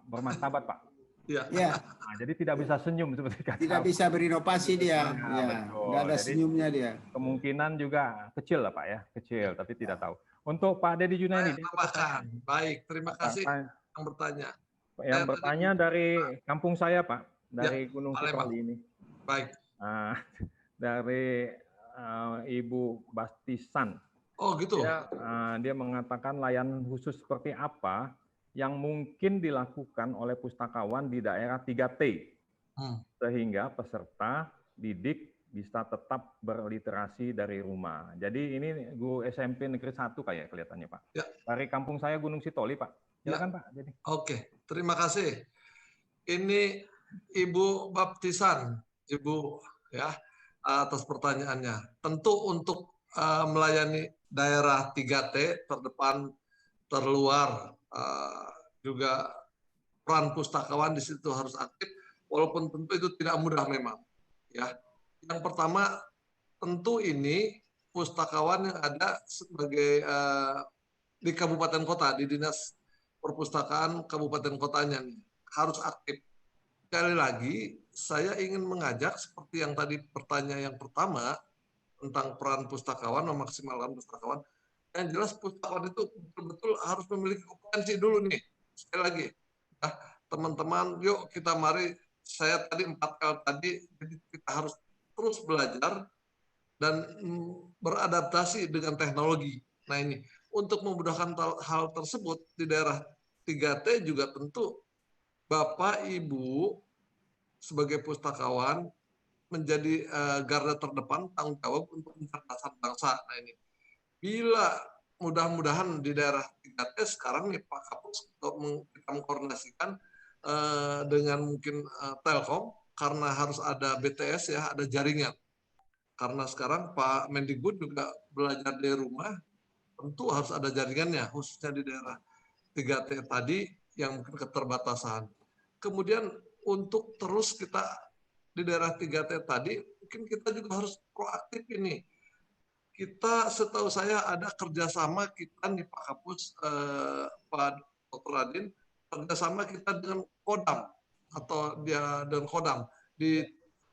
bermartabat, Pak. Ya. Ya, Nah, jadi tidak bisa senyum seperti kata tidak bisa berinovasi dia. Nah, Ya, betul. nggak ada Jadi, senyumnya dia. kemungkinan juga kecil lah Pak ya, kecil, tapi tidak tahu. Untuk Pak Dedi Junaidi, Saya tambahkan. Baik, terima kasih yang bertanya. Yang Saya bertanya tadi, dari kampung saya Pak, dari Ya, Gunung Palembang. Sitoli ini. Baik. Dari Ibu Bastisan. Oh gitu. Dia mengatakan layanan khusus seperti apa yang mungkin dilakukan oleh pustakawan di daerah 3T sehingga peserta didik bisa tetap berliterasi dari rumah. Jadi ini guru SMP Negeri 1 kayak kelihatannya Pak. Ya. Dari kampung saya Gunung Sitoli Pak. Silakan Pak. Jadi. Oke, terima kasih. Ini Ibu Baptisan, Ibu ya, atas pertanyaannya. Tentu untuk melayani daerah 3T, terdepan, terluar, juga peran pustakawan di situ harus aktif, walaupun tentu itu tidak mudah memang. Ya, yang pertama tentu ini pustakawan yang ada sebagai di kabupaten kota, di dinas perpustakaan kabupaten kotanya nih, harus aktif. Sekali lagi, saya ingin mengajak seperti yang tadi pertanyaan yang pertama tentang peran pustakawan, memaksimalkan pustakawan. Yang jelas pustakawan itu betul-betul harus memiliki kompetensi dulu nih. Sekali lagi, nah, teman-teman, yuk kita mari. Saya tadi 4L tadi, jadi kita harus terus belajar dan beradaptasi dengan teknologi. Nah ini, untuk memudahkan hal tersebut di daerah 3T juga tentu Bapak Ibu sebagai pustakawan menjadi garda terdepan tanggung jawab untuk mencerdaskan bangsa. Nah ini, bila mudah-mudahan di daerah 3T sekarang nih Pak Kapus kita mengkoordinasikan dengan mungkin Telkom karena harus ada BTS ya, ada jaringan. Karena sekarang Pak Mendikbud juga belajar dari rumah, tentu harus ada jaringannya, khususnya di daerah 3T tadi yang mungkin keterbatasan. Kemudian untuk terus kita di daerah 3T tadi, mungkin kita juga harus proaktif ini. Kita setahu saya ada kerjasama kita nih Pak Kapus, Pak Dr. Radin, kerjasama kita dengan Kodam atau dia dengan Kodam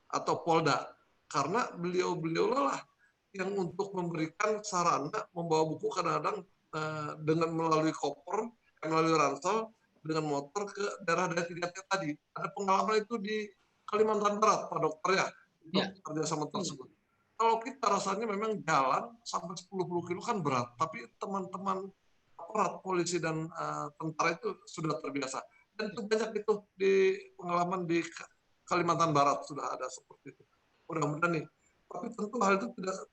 atau Polda, karena beliau-beliau lah yang untuk memberikan sarana membawa buku kadang-kadang dengan melalui koper, melalui ransel, dengan motor ke daerah-daerah 3T tadi. Ada pengalaman itu di Kalimantan Barat, Pak Dokter ya, kerjasama tersebut. Kalau kita rasanya memang jalan sampai 10 kilo kan berat, tapi teman-teman aparat polisi dan tentara itu sudah terbiasa. Dan itu banyak itu di pengalaman di Kalimantan Barat sudah ada seperti itu. Mudah-mudahan nih. Tapi tentu hal itu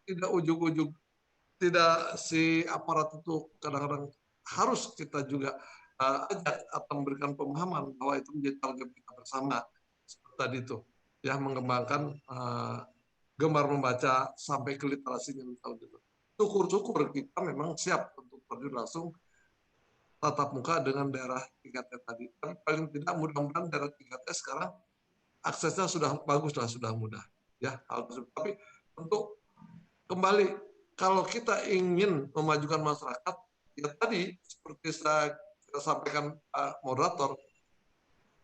tidak ujug-ujug, tidak si aparat itu kadang-kadang harus kita juga ajak atau memberikan pemahaman bahwa itu menjadi tanggung jawab kita bersama seperti tadi itu, ya mengembangkan gemar membaca sampai ke literasi yang tahu gitu. Syukur-syukur kita memang siap untuk terjun langsung tatap muka dengan daerah 3T tadi. Tapi paling tidak mudah-mudahan daerah 3T sekarang aksesnya sudah bagus lah, sudah mudah. Ya, hal tersebut. Tapi untuk kembali, kalau kita ingin memajukan masyarakat, ya tadi seperti saya sampaikan Pak Moderator,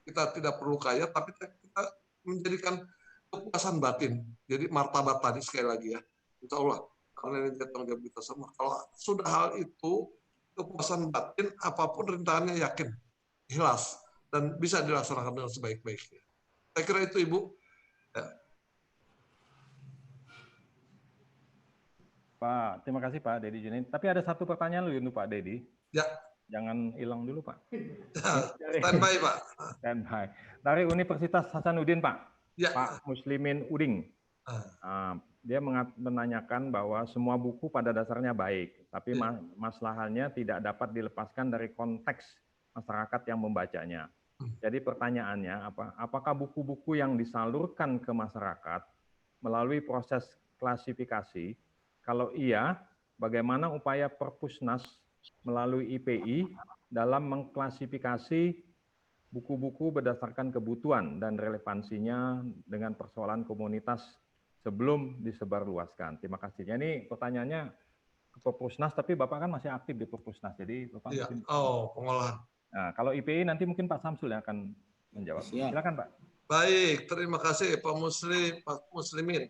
kita tidak perlu kaya, tapi kita menjadikan kepuasan batin. Jadi martabat tadi sekali lagi ya, insya Allah. Karena ini tanggung jawab kita semua. Kalau sudah hal itu, kepuasan batin, apapun rintangannya yakin, jelas, dan bisa dilaksanakan dengan sebaik-baiknya. Saya kira itu Ibu. Ya. Pak, terima kasih Pak Dedi Junaidi. Tapi ada satu pertanyaan dulu Pak Dedi. Ya. Jangan hilang dulu Pak. Standby Pak. Standby. Dari Universitas Hasanuddin Pak. Ya. Pak Muslimin Uding. Dia menanyakan bahwa semua buku pada dasarnya baik, tapi masalahnya tidak dapat dilepaskan dari konteks masyarakat yang membacanya. Jadi pertanyaannya, apakah buku-buku yang disalurkan ke masyarakat melalui proses klasifikasi? Kalau iya, bagaimana upaya Perpusnas melalui IPI dalam mengklasifikasi buku-buku berdasarkan kebutuhan dan relevansinya dengan persoalan komunitas sebelum disebarluaskan? Terima kasih. Ini pertanyaannya ke Perpusnas, tapi Bapak kan masih aktif di Perpusnas, jadi Bapak Iya. mungkin. Oh, pengolahan. Nah, kalau IPI nanti mungkin Pak Samsul yang akan menjawab. Siap. Silakan Pak. Baik, terima kasih Pak Muslimin.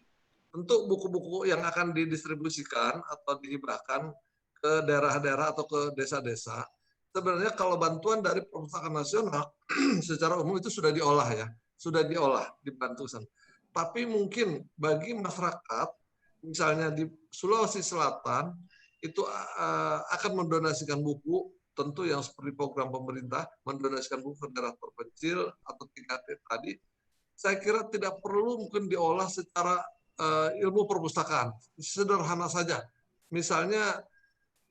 Untuk buku-buku yang akan didistribusikan atau dihibahkan ke daerah-daerah atau ke desa-desa, sebenarnya kalau bantuan dari Perpustakaan Nasional secara umum itu sudah diolah ya, sudah diolah, dibantu sana. Tapi mungkin bagi masyarakat, misalnya di Sulawesi Selatan, itu akan mendonasikan buku, tentu yang seperti program pemerintah, mendonasikan buku ke daerah terpencil atau 3T tadi, saya kira tidak perlu mungkin diolah secara ilmu perpustakaan. Sederhana saja. Misalnya,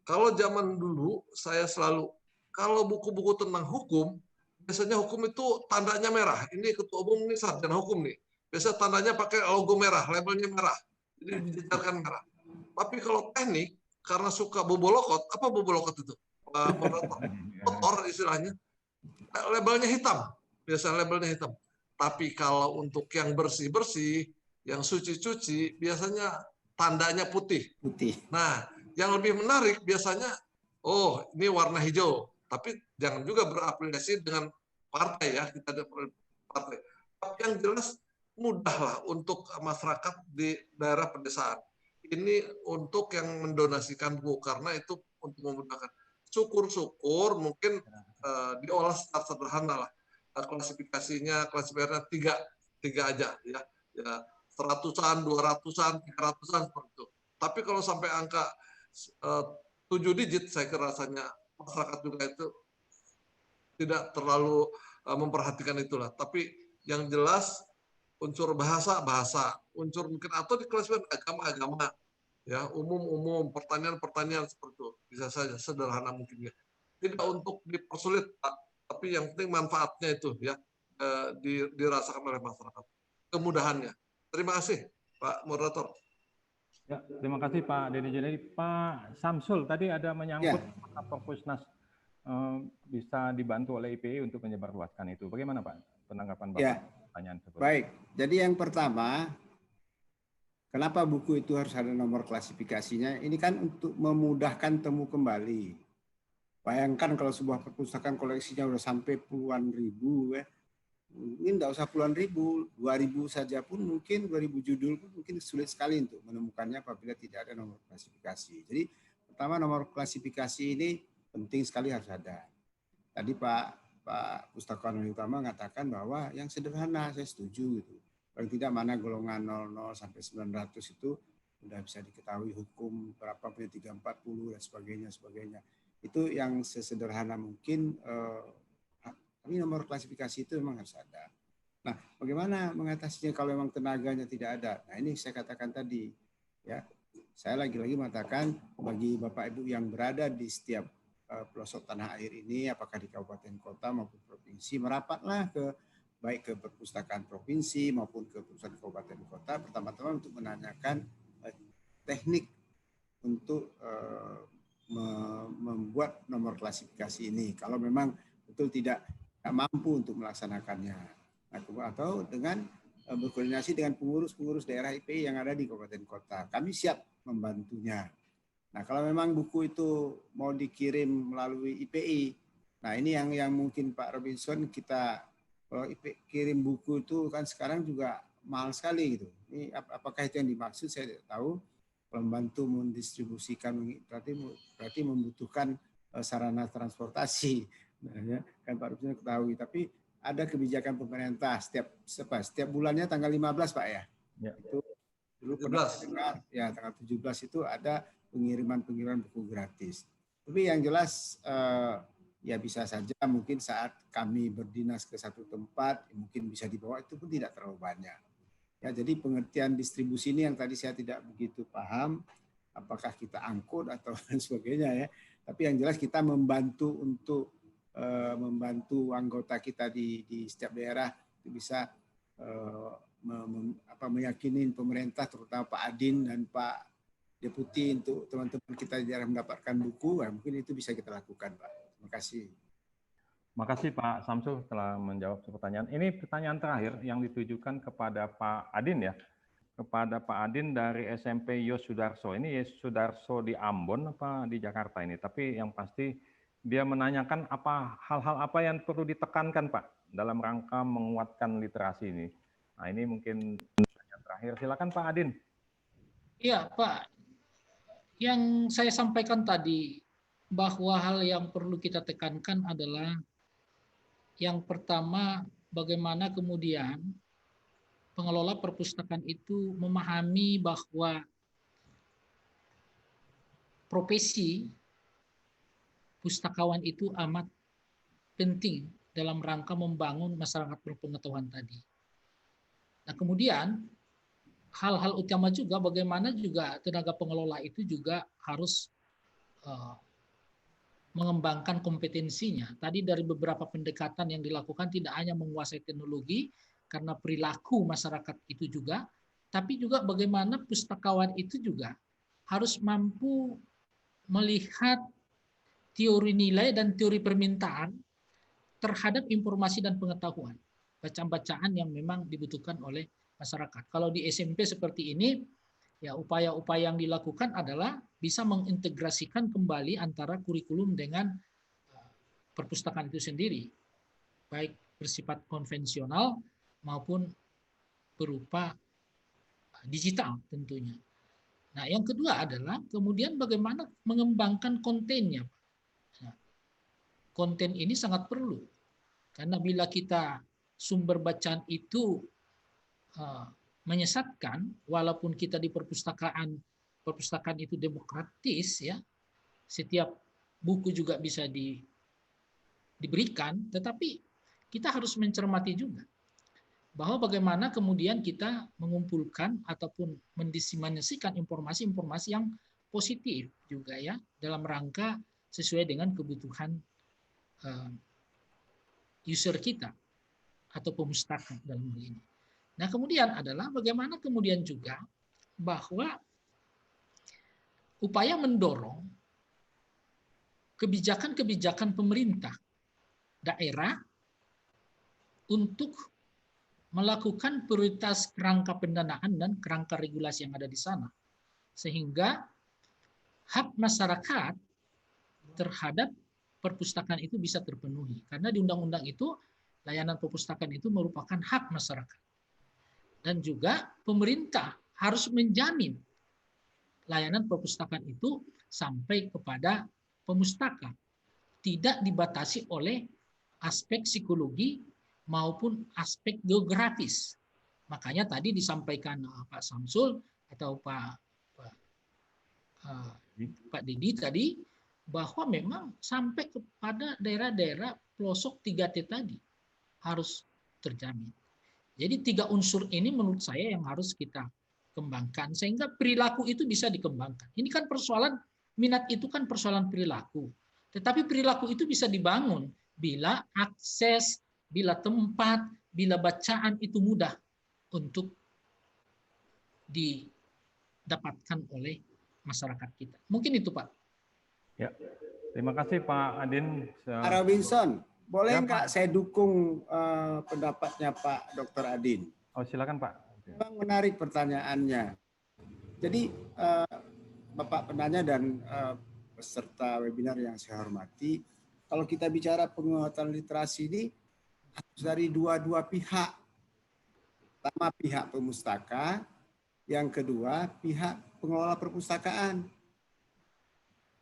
kalau zaman dulu, saya selalu, kalau buku-buku tentang hukum, biasanya hukum itu tandanya merah. Ini ketua umum, ini sarjana hukum nih. Biasa tandanya pakai logo merah, labelnya merah. Jadi dijejarkan merah. Tapi kalau teknik, karena suka bobolokot, apa bobolokot itu? Motor istilahnya, labelnya hitam. Biasanya labelnya hitam. Tapi kalau untuk yang bersih-bersih, yang suci-cuci, biasanya tandanya putih. Putih. Nah, yang lebih menarik biasanya, oh ini warna hijau. Tapi jangan juga berafiliasi dengan partai ya, kita ada partai. Tapi yang jelas mudahlah untuk masyarakat di daerah pedesaan. Ini untuk yang mendonasikan buku, karena itu untuk memudahkan. Syukur-syukur mungkin diolah secara sederhana lah. Klasifikasinya tiga aja ya, 100-an, 200-an, 300-an seperti itu. Tapi kalau sampai angka 7 digit, saya kira rasanya masyarakat juga itu tidak terlalu memperhatikan itulah. Tapi yang jelas unsur bahasa, unsur mungkin atau diklasifikasikan agama, ya umum, pertanyaan seperti itu bisa saja sederhana mungkin ya. Tidak untuk dipersulit, Pak, tapi yang penting manfaatnya itu ya dirasakan oleh masyarakat, kemudahannya. Terima kasih Pak Moderator. Ya, terima kasih Pak Dedi Jadi. Pak Samsul tadi ada menyangkut Perpusnas bisa dibantu oleh IPI untuk menyebarluaskan itu. Bagaimana Pak penanggapan Bapak? Ya. Pertanyaan seperti Baik. Jadi yang pertama, kenapa buku itu harus ada nomor klasifikasinya? Ini kan untuk memudahkan temu kembali. Bayangkan kalau sebuah perpustakaan koleksinya udah sampai puluhan ribu ya. Mungkin nggak usah puluhan ribu, 2.000 saja pun mungkin, 2.000 judul pun mungkin sulit sekali untuk menemukannya apabila tidak ada nomor klasifikasi. Jadi pertama nomor klasifikasi ini penting sekali harus ada. Tadi Pak Pustakawan Utama mengatakan bahwa yang sederhana, saya setuju gitu. Paling tidak mana golongan 00 sampai 900 itu sudah bisa diketahui hukum berapa punya 340 dan sebagainya. Itu yang sesederhana mungkin. Tapi nomor klasifikasi itu memang harus ada. Nah, bagaimana mengatasinya kalau memang tenaganya tidak ada? Nah, ini saya katakan tadi, ya. Saya lagi-lagi mengatakan bagi Bapak Ibu yang berada di setiap pelosok tanah air ini, apakah di kabupaten kota maupun provinsi, merapatlah baik ke perpustakaan provinsi maupun ke pusat kabupaten kota, pertama-tama untuk menanyakan teknik untuk membuat nomor klasifikasi ini. Kalau memang betul tidak mampu untuk melaksanakannya, atau dengan berkoordinasi dengan pengurus daerah IPI yang ada di kabupaten kota, kami siap membantunya. Nah, kalau memang buku itu mau dikirim melalui IPI, nah ini yang mungkin Pak Robinson, kita kalau kirim buku itu kan sekarang juga mahal sekali gitu. Ini apakah itu yang dimaksud, saya tidak tahu. Membantu mendistribusikan berarti membutuhkan sarana transportasi. Nah, kan Pak Rupsnya ketahui, tapi ada kebijakan pemerintah setiap bulannya tanggal 15 Pak ya. Itu dulu pernah dengar ya, tanggal 17 itu ada pengiriman buku gratis. Tapi yang jelas ya bisa saja mungkin saat kami berdinas ke satu tempat mungkin bisa dibawa, itu pun tidak terlalu banyak. Ya, jadi pengertian distribusi ini yang tadi saya tidak begitu paham, apakah kita angkut atau lain sebagainya ya. Tapi yang jelas kita membantu untuk membantu anggota kita di setiap daerah bisa meyakini pemerintah, terutama Pak Adin dan Pak Deputi, untuk teman-teman kita di daerah mendapatkan buku, mungkin itu bisa kita lakukan, Pak. Terima kasih. Terima kasih Pak Samsul telah menjawab pertanyaan. Ini pertanyaan terakhir yang ditujukan kepada Pak Adin ya. kepada Pak Adin dari SMP Yos Sudarso. Ini Yos Sudarso di Ambon apa di Jakarta ini? Tapi yang pasti dia menanyakan hal-hal apa yang perlu ditekankan Pak dalam rangka menguatkan literasi ini. Nah ini mungkin yang terakhir. Silakan Pak Adin. Iya Pak, yang saya sampaikan tadi bahwa hal yang perlu kita tekankan adalah yang pertama bagaimana kemudian pengelola perpustakaan itu memahami bahwa profesi pustakawan itu amat penting dalam rangka membangun masyarakat berpengetahuan tadi. Nah, kemudian hal-hal utama juga bagaimana juga tenaga pengelola itu juga harus mengembangkan kompetensinya. Tadi dari beberapa pendekatan yang dilakukan tidak hanya menguasai teknologi karena perilaku masyarakat itu juga, tapi juga bagaimana pustakawan itu juga harus mampu melihat teori nilai dan teori permintaan terhadap informasi dan pengetahuan, bacaan-bacaan yang memang dibutuhkan oleh masyarakat. Kalau di SMP seperti ini, ya upaya-upaya yang dilakukan adalah bisa mengintegrasikan kembali antara kurikulum dengan perpustakaan itu sendiri, baik bersifat konvensional maupun berupa digital tentunya. Nah, yang kedua adalah kemudian bagaimana mengembangkan kontennya. Nah, konten ini sangat perlu karena bila kita sumber bacaan itu menyesatkan, walaupun kita di perpustakaan itu demokratis ya, setiap buku juga bisa diberikan, tetapi kita harus mencermati juga bahwa bagaimana kemudian kita mengumpulkan ataupun mendiseminasikan informasi-informasi yang positif juga ya dalam rangka sesuai dengan kebutuhan user kita atau pemustaka dalam hal ini. Nah, kemudian adalah bagaimana kemudian juga bahwa upaya mendorong kebijakan-kebijakan pemerintah daerah untuk melakukan prioritas kerangka pendanaan dan kerangka regulasi yang ada di sana. Sehingga hak masyarakat terhadap perpustakaan itu bisa terpenuhi. Karena di undang-undang itu layanan perpustakaan itu merupakan hak masyarakat. Dan juga pemerintah harus menjamin layanan perpustakaan itu sampai kepada pemustaka. Tidak dibatasi oleh aspek psikologi maupun aspek geografis. Makanya tadi disampaikan Pak Samsul atau Pak Didi tadi bahwa memang sampai kepada daerah-daerah pelosok 3T tadi harus terjamin. Jadi 3 unsur ini menurut saya yang harus kita kembangkan sehingga perilaku itu bisa dikembangkan. Ini kan persoalan minat itu kan persoalan perilaku. Tetapi perilaku itu bisa dibangun bila akses, bila tempat, bila bacaan itu mudah untuk didapatkan oleh masyarakat kita. Mungkin itu Pak. Ya, terima kasih Pak Adin. Pak Robinson, boleh Ya, nggak Pak. saya dukung pendapatnya Pak Dr. Adin? Oh, silakan Pak. Memang menarik pertanyaannya. Jadi Bapak penanya dan peserta webinar yang saya hormati, kalau kita bicara penguatan literasi ini harus dari dua pihak. Pertama pihak pemustaka, yang kedua pihak pengelola perpustakaan.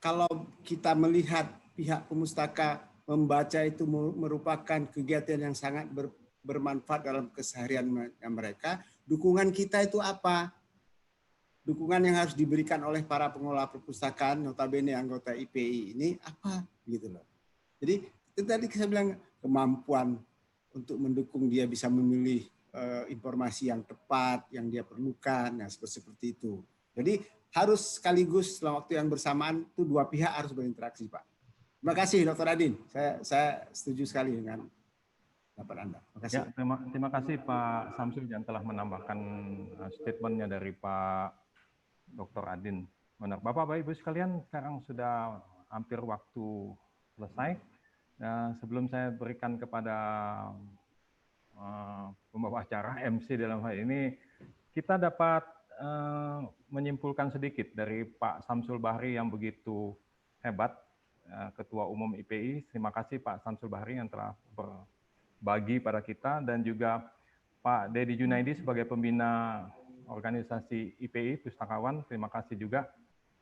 Kalau kita melihat pihak pemustaka membaca itu merupakan kegiatan yang sangat bermanfaat dalam keseharian mereka, dukungan kita itu apa? Dukungan yang harus diberikan oleh para pengelola perpustakaan, notabene anggota IPI ini apa? Gitu loh. Jadi itu tadi saya bilang kemampuan untuk mendukung dia bisa memilih informasi yang tepat, yang dia perlukan, nah seperti itu. Jadi harus sekaligus dalam waktu yang bersamaan itu dua pihak harus berinteraksi, Pak. Terima kasih, Dr. Adin. Saya setuju sekali dengan pendapat Anda. Terima kasih. Ya, terima kasih Pak Samsul yang telah menambahkan statementnya dari Pak Dr. Adin. Benar, Bapak, Ibu sekalian, sekarang sudah hampir waktu selesai. Nah, sebelum saya berikan kepada pembawa acara MC dalam hal ini, kita dapat menyimpulkan sedikit dari Pak Samsul Bahri yang begitu hebat, Ketua Umum IPI. Terima kasih Pak Samsul Bahri yang telah berbagi pada kita, dan juga Pak Dedi Junaidi sebagai pembina organisasi IPI Pustakawan. Terima kasih juga.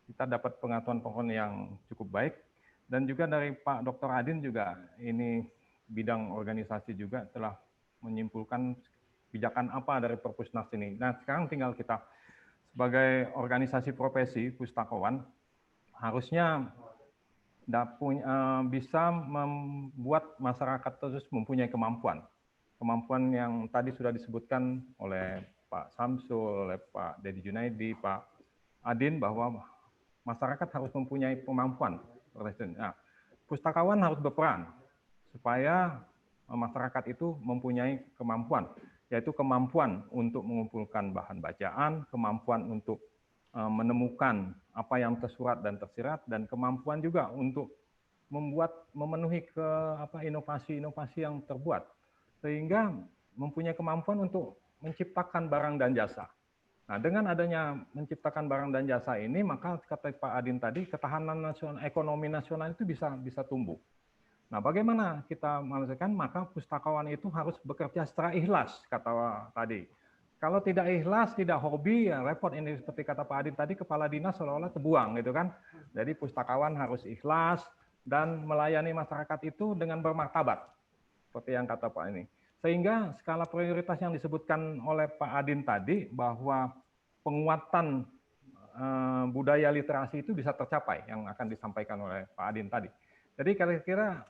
Kita dapat pengetahuan yang cukup baik. Dan juga dari Pak Dr. Adin juga, ini bidang organisasi juga telah menyimpulkan kebijakan apa dari Perpusnas ini. Nah, sekarang tinggal kita sebagai organisasi profesi pustakawan harusnya bisa membuat masyarakat terus mempunyai kemampuan yang tadi sudah disebutkan oleh Pak Samsul, oleh Pak Dedi Junaidi, Pak Adin, bahwa masyarakat harus mempunyai kemampuan. Nah, pustakawan harus berperan supaya masyarakat itu mempunyai kemampuan, yaitu kemampuan untuk mengumpulkan bahan bacaan, kemampuan untuk menemukan apa yang tersurat dan tersirat, dan kemampuan juga untuk memenuhi inovasi-inovasi yang terbuat, sehingga mempunyai kemampuan untuk menciptakan barang dan jasa. Nah, dengan adanya menciptakan barang dan jasa ini, maka kata Pak Adin tadi, ketahanan nasional, ekonomi nasional itu bisa tumbuh. Nah, bagaimana kita memastikan? Maka pustakawan itu harus bekerja secara ikhlas, kata tadi. Kalau tidak ikhlas, tidak hobi, ya repot ini, seperti kata Pak Adin tadi, kepala dinas seolah-olah terbuang, gitu kan. Jadi pustakawan harus ikhlas dan melayani masyarakat itu dengan bermartabat, seperti yang kata Pak ini. Sehingga skala prioritas yang disebutkan oleh Pak Adin tadi, bahwa penguatan budaya literasi itu bisa tercapai, yang akan disampaikan oleh Pak Adin tadi. Jadi kira-kira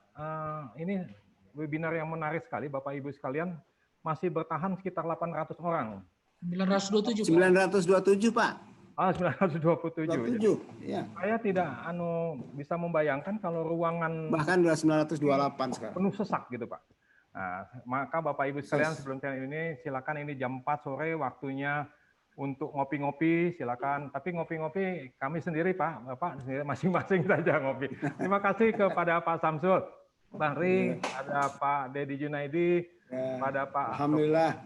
ini webinar yang menarik sekali, Bapak Ibu sekalian. Masih bertahan sekitar 800 orang. 927. 927, Pak. 927. 27, ya. Saya tidak bisa membayangkan kalau ruangan bahkan 928 sekarang. Penuh sesak gitu, Pak. Nah, maka Bapak Ibu sekalian, sebelum ini silakan, ini jam 4 sore waktunya untuk ngopi-ngopi, silakan. Tapi ngopi-ngopi kami sendiri, Pak. Bapak sendiri masing-masing saja ngopi. Terima kasih kepada Pak Samsul Bahri, ada Pak Dedi Junaidi, pada Pak. Alhamdulillah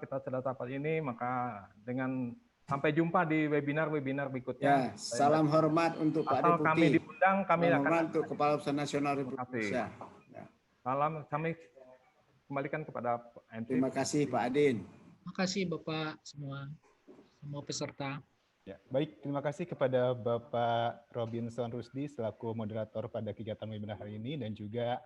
kita sudah dapat ini. Maka dengan sampai jumpa di webinar-webinar berikutnya. Ya, salam hormat untuk Pak Deputi. Kami diundang, kami salam akan hormat untuk Kepala Pusat Nasional Republik Indonesia. Salam, kami kembalikan kepada MC. Terima kasih Pak Adin. Terima kasih Bapak semua peserta. Ya, baik, terima kasih kepada Bapak Robinson Rusdi selaku moderator pada kegiatan webinar hari ini, dan juga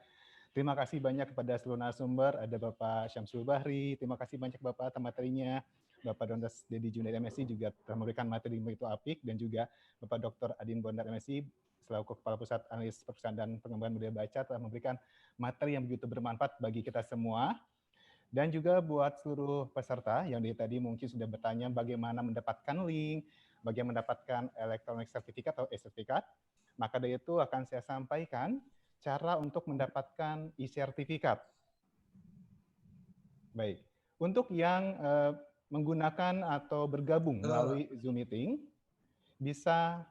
terima kasih banyak kepada seluruh narasumber, ada Bapak Syamsul Bahri, terima kasih banyak Bapak atas materinya, Bapak Dr. Dedi Junaidi MSI juga telah memberikan materi begitu apik, dan juga Bapak Dr. Adin Bondar MSI selaku Kepala Pusat Analisis Perpustakaan dan Pengembangan Budaya Baca telah memberikan materi yang begitu bermanfaat bagi kita semua. Dan juga buat seluruh peserta yang dari tadi mungkin sudah bertanya bagaimana mendapatkan link, bagaimana mendapatkan electronic certificate atau e-sertifikat, maka dari itu akan saya sampaikan cara untuk mendapatkan e-sertifikat. Baik, untuk yang menggunakan atau bergabung melalui Zoom Meeting, bisa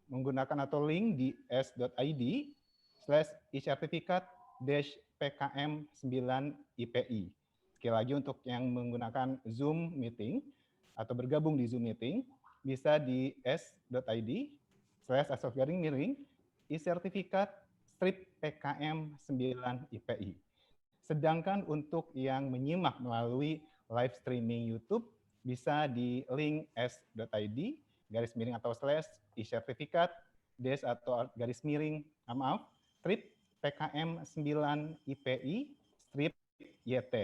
menggunakan atau link di s.id/e-sertifikat-pkm9IPI. Sekali lagi, untuk yang menggunakan Zoom Meeting atau bergabung di Zoom Meeting, bisa di s.id/miring e-sertifikat-pkm9IPI. Sedangkan untuk yang menyimak melalui live streaming YouTube, bisa di link s.id/miring atau /e-sertifikat atau /pkm9IPI-YT.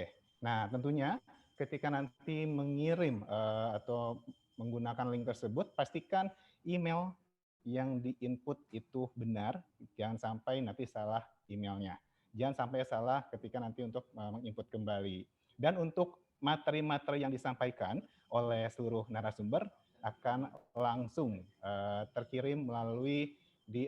Nah, tentunya ketika nanti mengirim atau menggunakan link tersebut, pastikan email yang di-input itu benar, jangan sampai nanti salah emailnya. Jangan sampai salah ketika nanti untuk menginput kembali. Dan untuk materi-materi yang disampaikan oleh seluruh narasumber akan langsung terkirim melalui di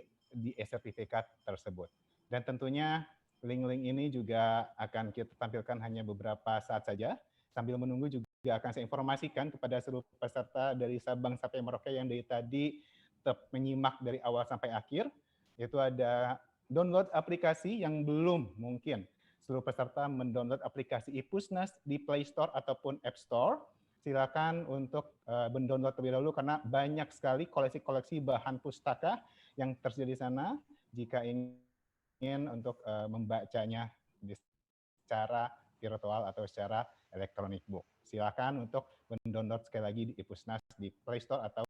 e-sertifikat tersebut. Dan tentunya link-link ini juga akan kita tampilkan hanya beberapa saat saja. Sambil menunggu juga akan saya informasikan kepada seluruh peserta dari Sabang sampai Merauke yang dari tadi tetap menyimak dari awal sampai akhir, yaitu ada download aplikasi yang belum mungkin seluruh peserta mendownload aplikasi iPusnas di Play Store ataupun App Store. silakan untuk mendownload terlebih dahulu karena banyak sekali koleksi-koleksi bahan pustaka yang tersedia di sana. Jika ingin untuk membacanya secara virtual atau secara elektronik book, silakan untuk mendownload sekali lagi di Ipusnas di Play Store atau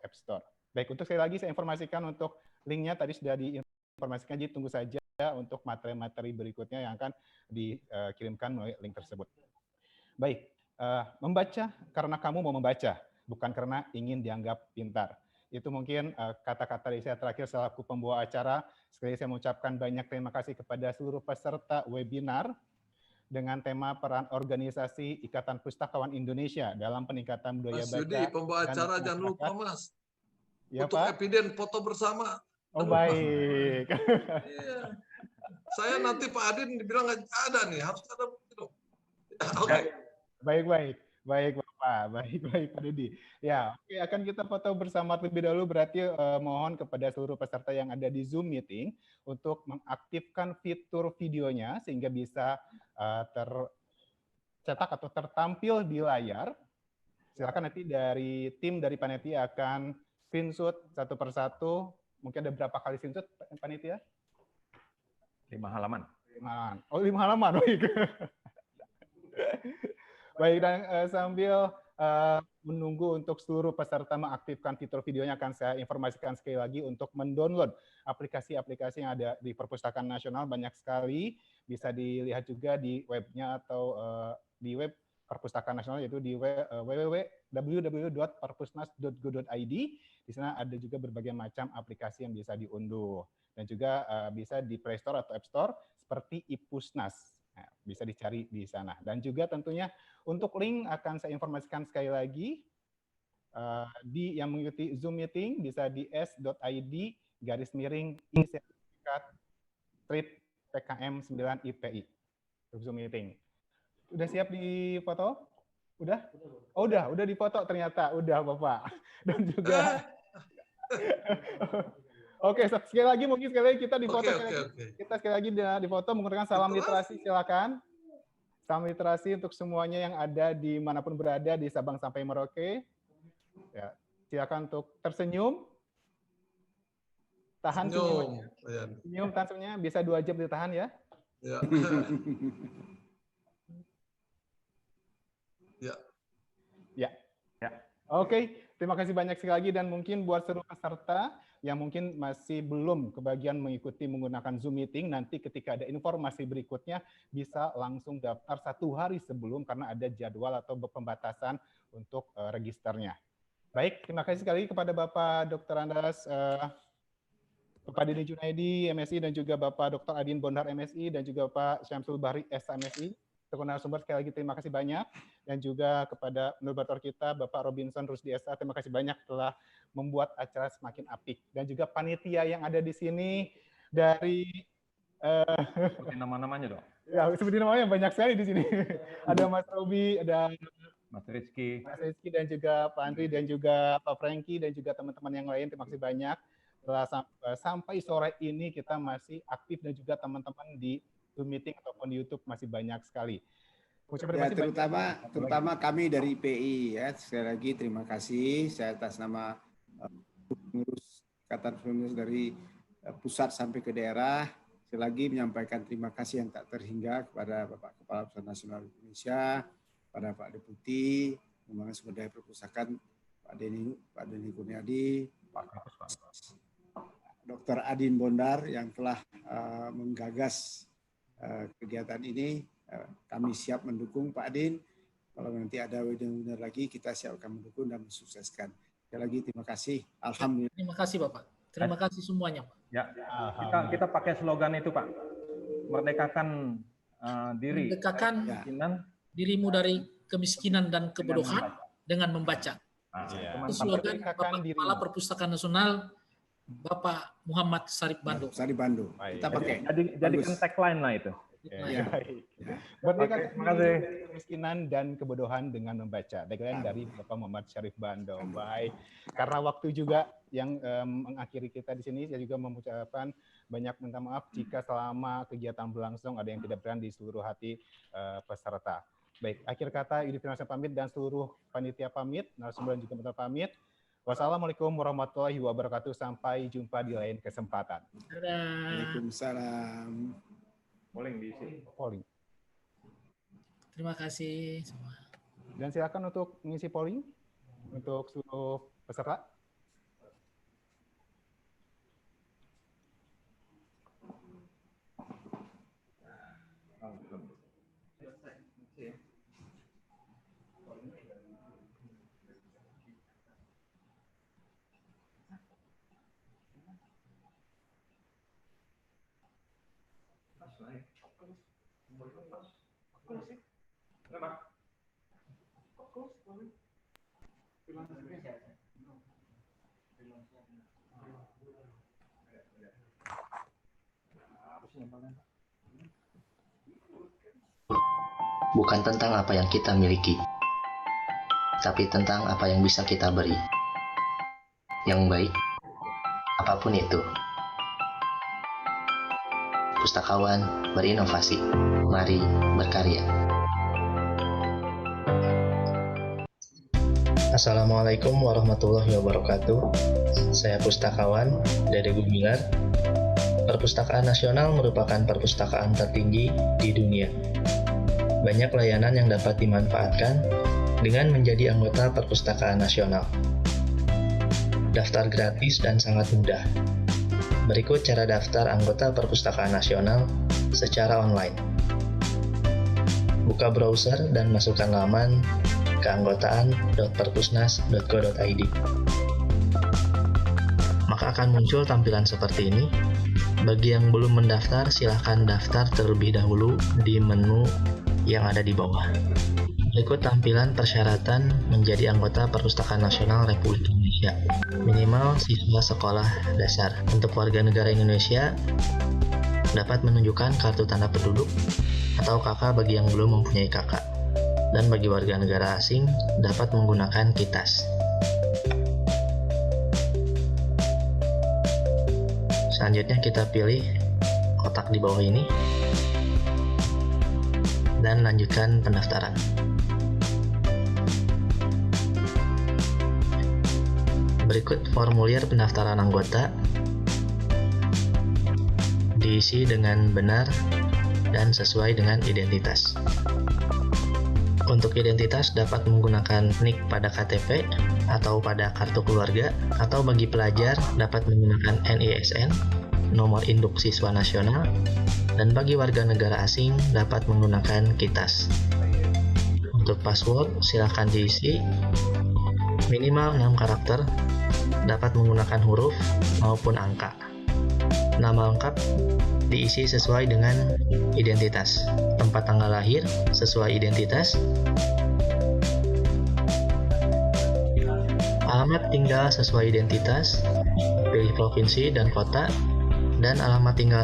App Store. Baik, untuk sekali lagi saya informasikan untuk linknya tadi sudah diinformasikan, jadi tunggu saja untuk materi-materi berikutnya yang akan dikirimkan melalui link tersebut. Baik, membaca karena kamu mau membaca, bukan karena ingin dianggap pintar. Itu mungkin kata-kata dari saya terakhir selaku pembawa acara. Sekali saya mengucapkan banyak terima kasih kepada seluruh peserta webinar dengan tema peran organisasi Ikatan Pustakawan Indonesia dalam peningkatan budaya Mas baca. Yudi, pembawa dan acara jangan lupa masyarakat. Mas. Ya, Untuk Pak? Epiden foto bersama. Oh, Jangan lupa. baik. Iya. Saya nanti Pak Adin dibilang nggak ada nih, harus ada. Oke. Baik Bapak, baik Pak Didi. Ya, oke, akan kita foto bersama terlebih dahulu. Berarti mohon kepada seluruh peserta yang ada di Zoom meeting untuk mengaktifkan fitur videonya sehingga bisa tercetak atau tertampil di layar. Silakan nanti dari tim dari panitia akan screenshot satu persatu. Mungkin ada berapa kali screenshot panitia? 5 halaman. 5 halaman. Oh, 5 halaman. Baik, dan sambil menunggu untuk seluruh peserta mengaktifkan fitur videonya, akan saya informasikan sekali lagi untuk mendownload aplikasi-aplikasi yang ada di Perpustakaan Nasional. Banyak sekali, bisa dilihat juga di webnya atau di web Perpustakaan Nasional, yaitu di www.perpusnas.go.id. Di sana ada juga berbagai macam aplikasi yang bisa diunduh. Dan juga bisa di Play Store atau App Store seperti Ipusnas. Nah, bisa dicari di sana. Dan juga tentunya untuk link akan saya informasikan sekali lagi, di yang mengikuti Zoom meeting bisa di s.id/sertifikat strip PKM 9 IPI. Zoom meeting. Udah siap di foto? Udah? Oh, udah di foto ternyata. Udah, Bapak. Dan juga Oke, sekali lagi kita di foto. Kita sekali lagi di foto menggunakan salam literasi, silakan. Salam literasi untuk semuanya yang ada di manapun berada di Sabang sampai Merauke. Ya, silakan untuk tersenyum. Tahan senyum. Senyum, tahan senyumnya. Bisa 2 jam ditahan ya. Ya. Ya. Oke, terima kasih banyak sekali lagi, dan mungkin buat seluruh peserta yang mungkin masih belum kebagian mengikuti menggunakan Zoom meeting, nanti ketika ada informasi berikutnya bisa langsung daftar 1 hari sebelum karena ada jadwal atau pembatasan untuk registernya. Baik, terima kasih sekali kepada Bapak Dr. Andas, Bapak Dini Junaidi, MSI, dan juga Bapak Dr. Adin Bondar, MSI, dan juga Pak Syamsul Bahri, SMSI. Untuk narasumber sekali lagi terima kasih banyak, dan juga kepada moderator kita Bapak Robinson Rusdi SH, terima kasih banyak telah membuat acara semakin apik, dan juga panitia yang ada di sini dari Sebutin nama-namanya dong. ya, sebutin namanya banyak sekali di sini. Ada Mas Robi, ada Mas Rizky, dan juga Pak Andri, dan juga Pak Franky, dan juga teman-teman yang lain, terima kasih banyak. Sampai sore ini kita masih aktif, dan juga teman-teman di Zoom meeting ataupun di YouTube masih banyak sekali. Ya, terutama kami dari IPI ya. Sekali lagi terima kasih. Saya atas nama pengurus Ikatan Pengurus dari pusat sampai ke daerah, sekali lagi menyampaikan terima kasih yang tak terhingga kepada Bapak Kepala Pusat Nasional Indonesia, pada Pak Deputi Pengembangan Sumber Daya Perpustakaan Pak Denny Kurniadi, Dr. Adin Bondar yang telah menggagas kegiatan ini. Kami siap mendukung Pak Adin. Kalau nanti ada webinar lagi, kita siap akan mendukung dan mensukseskan. Sekali lagi terima kasih. Alhamdulillah. Terima kasih Bapak. Terima kasih semuanya Pak. Ya, kita pakai slogan itu Pak. Merdekakan diri. Merdekakan dirimu dari kemiskinan dan kebodohan dengan membaca. Itu slogan Bapak Kepala Perpustakaan Nasional Bapak Muhammad Sarip Bando. Kita pakai. Jadikan tagline lah itu. Ya. Merdekakan dari kemiskinan dan kebodohan dengan membaca. Tagline dari Bapak Muhammad Sarip Bando. Baik. Karena waktu juga yang mengakhiri kita di sini, saya juga mengucapkan banyak minta maaf jika selama kegiatan berlangsung ada yang tidak berkenan di seluruh hati peserta. Baik, akhir kata Yudi Firmansyah pamit dan seluruh panitia pamit, narasumber dan juga peserta pamit. Wassalamualaikum warahmatullahi wabarakatuh. Sampai jumpa di lain kesempatan. Waalaikumsalam. Polling diisi. Polling. Terima kasih semua. Dan silakan untuk mengisi polling untuk seluruh peserta. Bukan tentang apa yang kita miliki, tapi tentang apa yang bisa kita beri. Yang baik, apapun itu. Pustakawan berinovasi. Mari berkarya. Assalamualaikum warahmatullahi wabarakatuh. Saya pustakawan Dede Gumilar. Perpustakaan Nasional merupakan perpustakaan tertinggi di dunia. Banyak layanan yang dapat dimanfaatkan dengan menjadi anggota Perpustakaan Nasional. Daftar gratis dan sangat mudah. Berikut cara daftar anggota Perpustakaan Nasional secara online. Buka browser dan masukkan laman keanggotaan.perpusnas.go.id. Maka akan muncul tampilan seperti ini. Bagi yang belum mendaftar, silahkan daftar terlebih dahulu di menu yang ada di bawah. Berikut tampilan persyaratan menjadi anggota Perpustakaan Nasional Republik Indonesia. Minimal siswa sekolah dasar. Untuk warga negara Indonesia, dapat menunjukkan kartu tanda penduduk atau KK bagi yang belum mempunyai KK. Dan bagi warga negara asing, dapat menggunakan KITAS. Selanjutnya kita pilih kotak di bawah ini dan lanjutkan pendaftaran. Berikut formulir pendaftaran anggota diisi dengan benar dan sesuai dengan identitas. Untuk identitas dapat menggunakan NIK pada KTP atau pada kartu keluarga, atau bagi pelajar dapat menggunakan NISN, nomor induk siswa nasional, dan bagi warga negara asing dapat menggunakan KITAS. Untuk password silakan diisi minimal 6 karakter, dapat menggunakan huruf maupun angka. Nama lengkap diisi sesuai dengan identitas. Tempat tanggal lahir sesuai identitas. Alamat tinggal sesuai identitas. Pilih provinsi dan kota, dan alamat tinggal